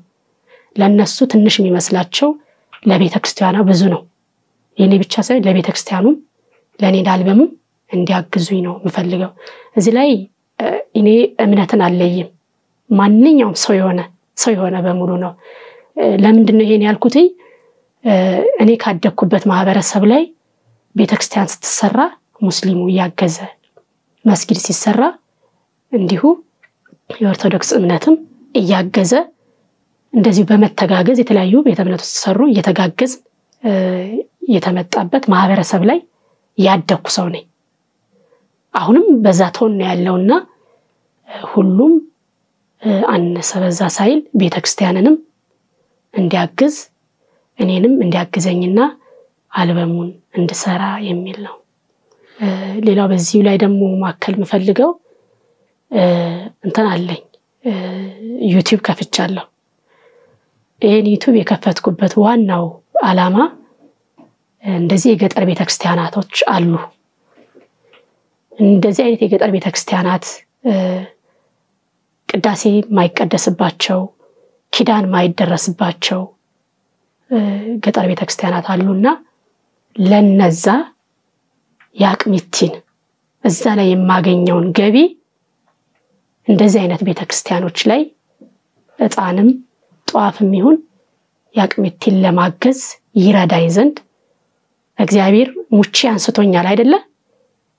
ለነሱ ትንሽ የሚመስላቸው ለቤተክርስቲያኗ ብዙ ነው። የኔ ብቻ ሳይሆን ለቤተክርስቲያኑም ለኔ አልበሙ እንዲያግዙኝ ነው የምፈልገው። እዚህ ላይ እኔ እምነትን አለይም። ማንኛውም ሰው የሆነ በሙሉ ነው። ለምንድን ነው ይሄን ያልኩት? እኔ ካደኩበት ማህበረሰብ ላይ ቤተክርስቲያን ስትሰራ ሙስሊሙ ያገዘ፣ መስጊድ ሲሰራ እንዲሁ የኦርቶዶክስ እምነትም ያገዘ እንደዚህ በመተጋገዝ የተለያዩ ቤተ እምነቶች ሲሰሩ እየተጋገዝ የተመጣበት ማህበረሰብ ላይ ያደኩ ሰው ነኝ። አሁንም በዛ ተውን ነው ያለውና ሁሉም አነሰ በዛ ሳይል ቤተክርስቲያንንም እንዲያግዝ እኔንም እንዲያግዘኝና አልበሙን እንድሰራ የሚል ነው። ሌላው በዚህ ላይ ደግሞ ማከል መፈልገው እንትን አለኝ ዩቲዩብ ከፍቻለሁ። ይሄን ዩቲዩብ የከፈትኩበት ዋናው ዓላማ እንደዚህ የገጠር ቤተክርስቲያናቶች አሉ። እንደዚህ አይነት የገጠር ቤተክርስቲያናት ቅዳሴ ማይቀደስባቸው ኪዳን ማይደረስባቸው ገጠር ቤተክርስቲያናት አሉና ለነዛ ያቅሚቲን እዛ ላይ የማገኘውን ገቢ እንደዚህ አይነት ቤተክርስቲያኖች ላይ እጣንም ጧፍም ይሁን ያቅሚቲን ለማገዝ ይረዳኝ ዘንድ እግዚአብሔር ሙቺ አንስቶኛል አይደለ?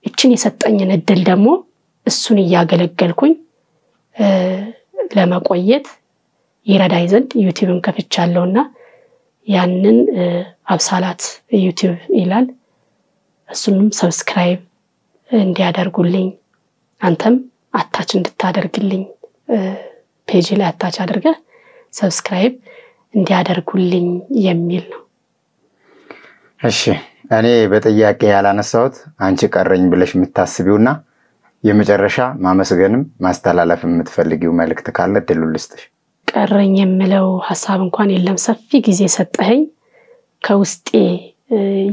እቺን የሰጠኝን እድል ደግሞ እሱን ያገለገልኩኝ ለማቆየት ይረዳኝ ዘንድ ዩቲዩብን ከፍቻለሁና ያንን አብሳላት ዩቲዩብ ይላል። እሱንም ሰብስክራይብ እንዲያደርጉልኝ አንተም አታች እንድታደርግልኝ ፔጅ ላይ አታች አድርገ ሰብስክራይብ እንዲያደርጉልኝ የሚል ነው። እሺ እኔ በጥያቄ ያላነሳሁት አንቺ ቀረኝ ብለሽ የምታስቢውና የመጨረሻ ማመስገንም ማስተላለፍ የምትፈልጊው መልእክት ካለ ድሉ ልስጥሽ። ቀረኝ የምለው ሐሳብ እንኳን የለም። ሰፊ ጊዜ ሰጠኸኝ ከውስጤ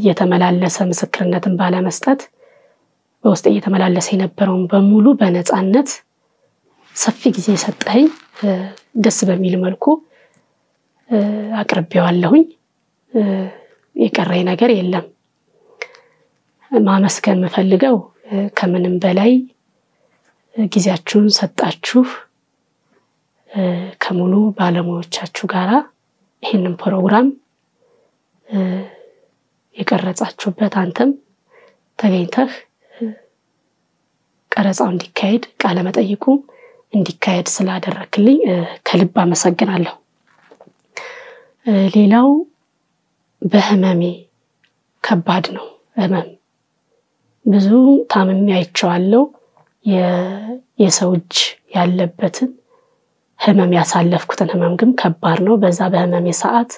የተመላለሰ ምስክርነትን ባለመስጠት በውስጤ የተመላለሰ የነበረውን በሙሉ በነፃነት ሰፊ ጊዜ ሰጠኸኝ ደስ በሚል መልኩ አቅርቤዋለሁኝ። የቀረኝ ነገር የለም። ማመስገን መፈልገው ከምንም በላይ ጊዜያችሁን ሰጣችሁ ከሙሉ ባለሙያዎቻችሁ ጋራ ይሄንን ፕሮግራም የቀረጻችሁበት አንተም ተገኝተህ ቀረጻው እንዲካሄድ ቃለ መጠይቁ እንዲካሄድ ስላደረክልኝ ከልብ አመሰግናለሁ። ሌላው በህመሜ ከባድ ነው። ህመም ብዙ ታምሜ አይቼዋለሁ። የሰው እጅ ያለበትን ህመም ያሳለፍኩትን ህመም ግን ከባድ ነው። በዛ በህመሜ ሰዓት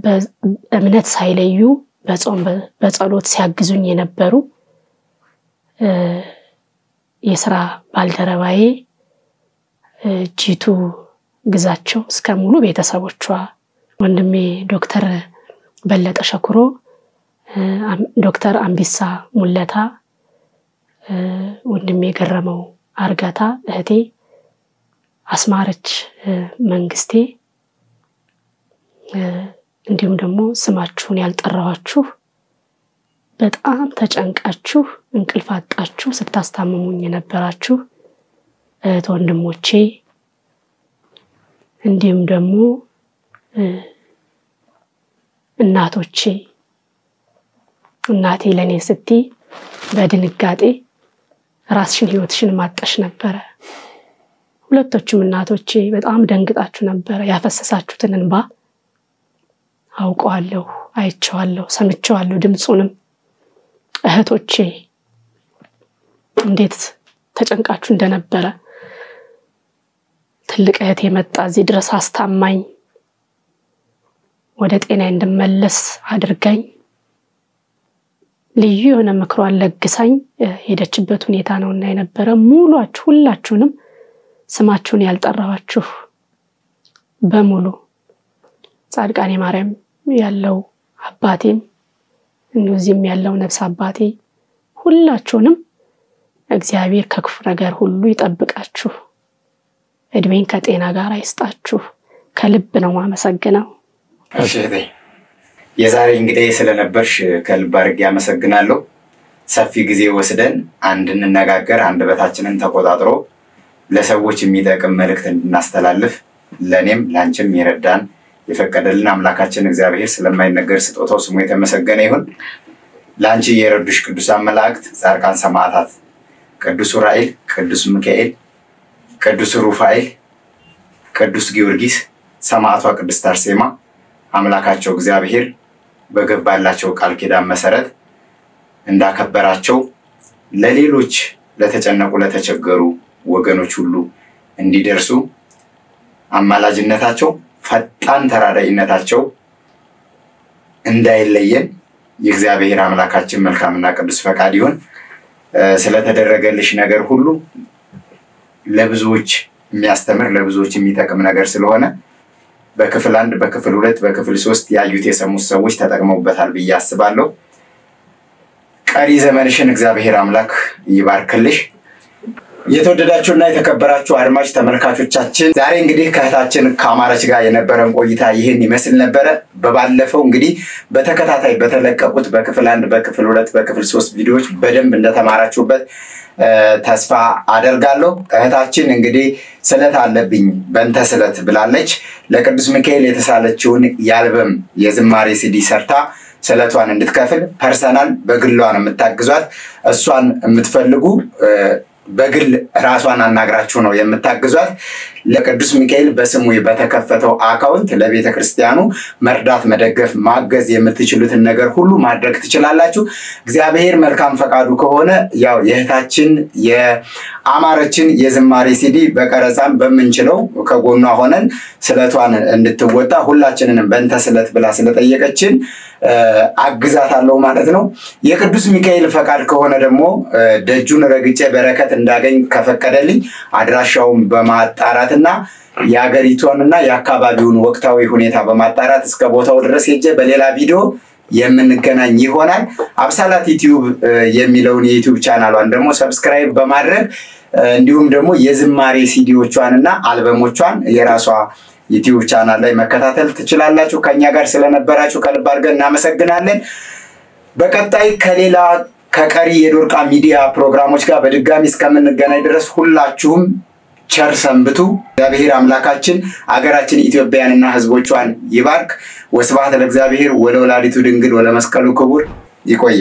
በእምነት ሳይለዩ በጾም በጸሎት ሲያግዙኝ የነበሩ የሥራ ባልደረባዬ ጂቱ ግዛቸው እስከ ሙሉ ቤተሰቦቿ ወንድሜ ዶክተር በለጠ ሸኩሮ ዶክተር አምቢሳ ሙለታ ወንድሜ ገረመው አርጋታ እህቴ አስማረች መንግስቴ እንዲሁም ደግሞ ስማችሁን ያልጠራዋችሁ በጣም ተጨንቃችሁ እንቅልፍ አጣችሁ ስታስታምሙኝ የነበራችሁ እህት ወንድሞቼ እንዲሁም ደግሞ እናቶቼ እናቴ ለኔ ስትይ በድንጋጤ ራስሽን ህይወትሽን ማጣሽ ነበር ሁለቶችም እናቶቼ በጣም ደንግጣችሁ ነበር ያፈሰሳችሁትን እንባ አውቀዋለሁ አይቼዋለሁ ሰምቼዋለሁ ድምጹንም እህቶቼ እንዴት ተጨንቃችሁ እንደነበረ ትልቅ እህቴ መጣ እዚህ ድረስ አስታማኝ ወደ ጤና እንድመለስ አድርጋኝ ልዩ የሆነ ምክሯን ለግሳኝ ሄደችበት ሁኔታ ነውና የነበረ ሙሉአችሁ ሁላችሁንም ስማችሁን ያልጠራዋችሁ በሙሉ ጻድቃኔ ማርያም ያለው አባቴም እንዚህም ያለው ነፍስ አባቴ ሁላችሁንም እግዚአብሔር ከክፉ ነገር ሁሉ ይጠብቃችሁ እድሜን ከጤና ጋር አይስጣችሁ ከልብ ነው ማመሰግነው እሺ የዛሬ እንግዲህ ስለነበርሽ ከልብ አድርጌ አመሰግናለሁ ሰፊ ጊዜ ወስደን እንድንነጋገር አንደበታችንን ተቆጣጥሮ ለሰዎች የሚጠቅም መልእክት እንድናስተላልፍ ለኔም ላንቺም ይረዳን የፈቀደልን አምላካችን እግዚአብሔር ስለማይነገር ስጦታው ስሙ የተመሰገነ ይሁን ላንቺ የረዱሽ ቅዱሳን መላእክት ጻድቃን ሰማዕታት ቅዱስ ዑራኤል ቅዱስ ሚካኤል ቅዱስ ሩፋኤል ቅዱስ ጊዮርጊስ ሰማዕቷ ቅድስት አርሴማ አምላካቸው እግዚአብሔር በገባላቸው ቃል ኪዳን መሰረት እንዳከበራቸው ለሌሎች ለተጨነቁ ለተቸገሩ ወገኖች ሁሉ እንዲደርሱ አማላጅነታቸው ፈጣን ተራዳኢነታቸው እንዳይለየን የእግዚአብሔር አምላካችን መልካምና ቅዱስ ፈቃድ ይሁን ስለተደረገልሽ ነገር ሁሉ ለብዙዎች የሚያስተምር ለብዙዎች የሚጠቅም ነገር ስለሆነ በክፍል 1 በክፍል 2 በክፍል 3 ያዩት የሰሙት ሰዎች ተጠቅመውበታል ብዬ አስባለሁ ቀሪ ዘመንሽን እግዚአብሔር አምላክ ይባርክልሽ የተወደዳችሁና የተከበራችሁ አድማጭ ተመልካቾቻችን ዛሬ እንግዲህ ከእህታችን ከአማረች ጋር የነበረን ቆይታ ይሄን ይመስል ነበር በባለፈው እንግዲህ በተከታታይ በተለቀቁት በክፍል 1 በክፍል 2 በክፍል 3 ቪዲዮዎች በደንብ እንደተማራችሁበት ተስፋ አደርጋለሁ እህታችን እንግዲህ ስለት አለብኝ በእንተ ስለት ብላለች ለቅዱስ ሚካኤል የተሳለችውን ያልበም የዝማሬ ሲዲ ሰርታ ስለቷን እንድትከፍል ፐርሰናል በግሏን የምታግዟት እሷን የምትፈልጉ በግል ራሷን አናግራችሁ ነው የምታግዟት ለቅዱስ ሚካኤል በስሙ በተከፈተው አካውንት ለቤተ ክርስቲያኑ መርዳት መደገፍ ማገዝ የምትችሉትን ነገር ሁሉ ማድረግ ትችላላችሁ እግዚአብሔር መልካም ፈቃዱ ከሆነ ያው የእህታችን የአማረችን የዝማሬ ሲዲ በቀረጻም በመንችለው ከጎኗ ሆነን ስለቷን እንድትወጣ ሁላችንንም በእንተ ስለት ብላ ስለጠየቀችን አግዛታለሁ ማለት ነው የቅዱስ ሚካኤል ፈቃድ ከሆነ ደግሞ ደጁን ረግጬ በረከት እንዳገኝ ከፈቀደልኝ አድራሻውን በማጣራትና ያገሪቷንና ያካባቢውን ወቅታዊ ሁኔታ በማጣራት እስከ ቦታው ድረስ ሄጄ በሌላ ቪዲዮ የምንገናኝ ይሆናል አብሳላት ዩቲዩብ የሚለውን የዩቲዩብ ቻናሏን ደግሞ ሰብስክራይብ በማድረግ እንዲሁም ደግሞ የዝማሬ ሲዲዎቿንና አልበሞቿን የራሷ ዩቲዩብ ቻናል ላይ መከታተል ትችላላችሁ ከኛ ጋር ስለነበራችሁ ከልብ አድርገን እናመሰግናለን በቀጣይ ከሌላ ከቀሪ የዶርቃ ሚዲያ ፕሮግራሞች ጋር በድጋሚ እስከምንገናኝ ድረስ ሁላችሁም ቸር ሰንብቱ እግዚአብሔር አምላካችን አገራችን ኢትዮጵያንና ህዝቦቿን ይባርክ ወስብሐት ለእግዚአብሔር ወለወላዲቱ ድንግል ወለመስቀሉ ክቡር ይቆየ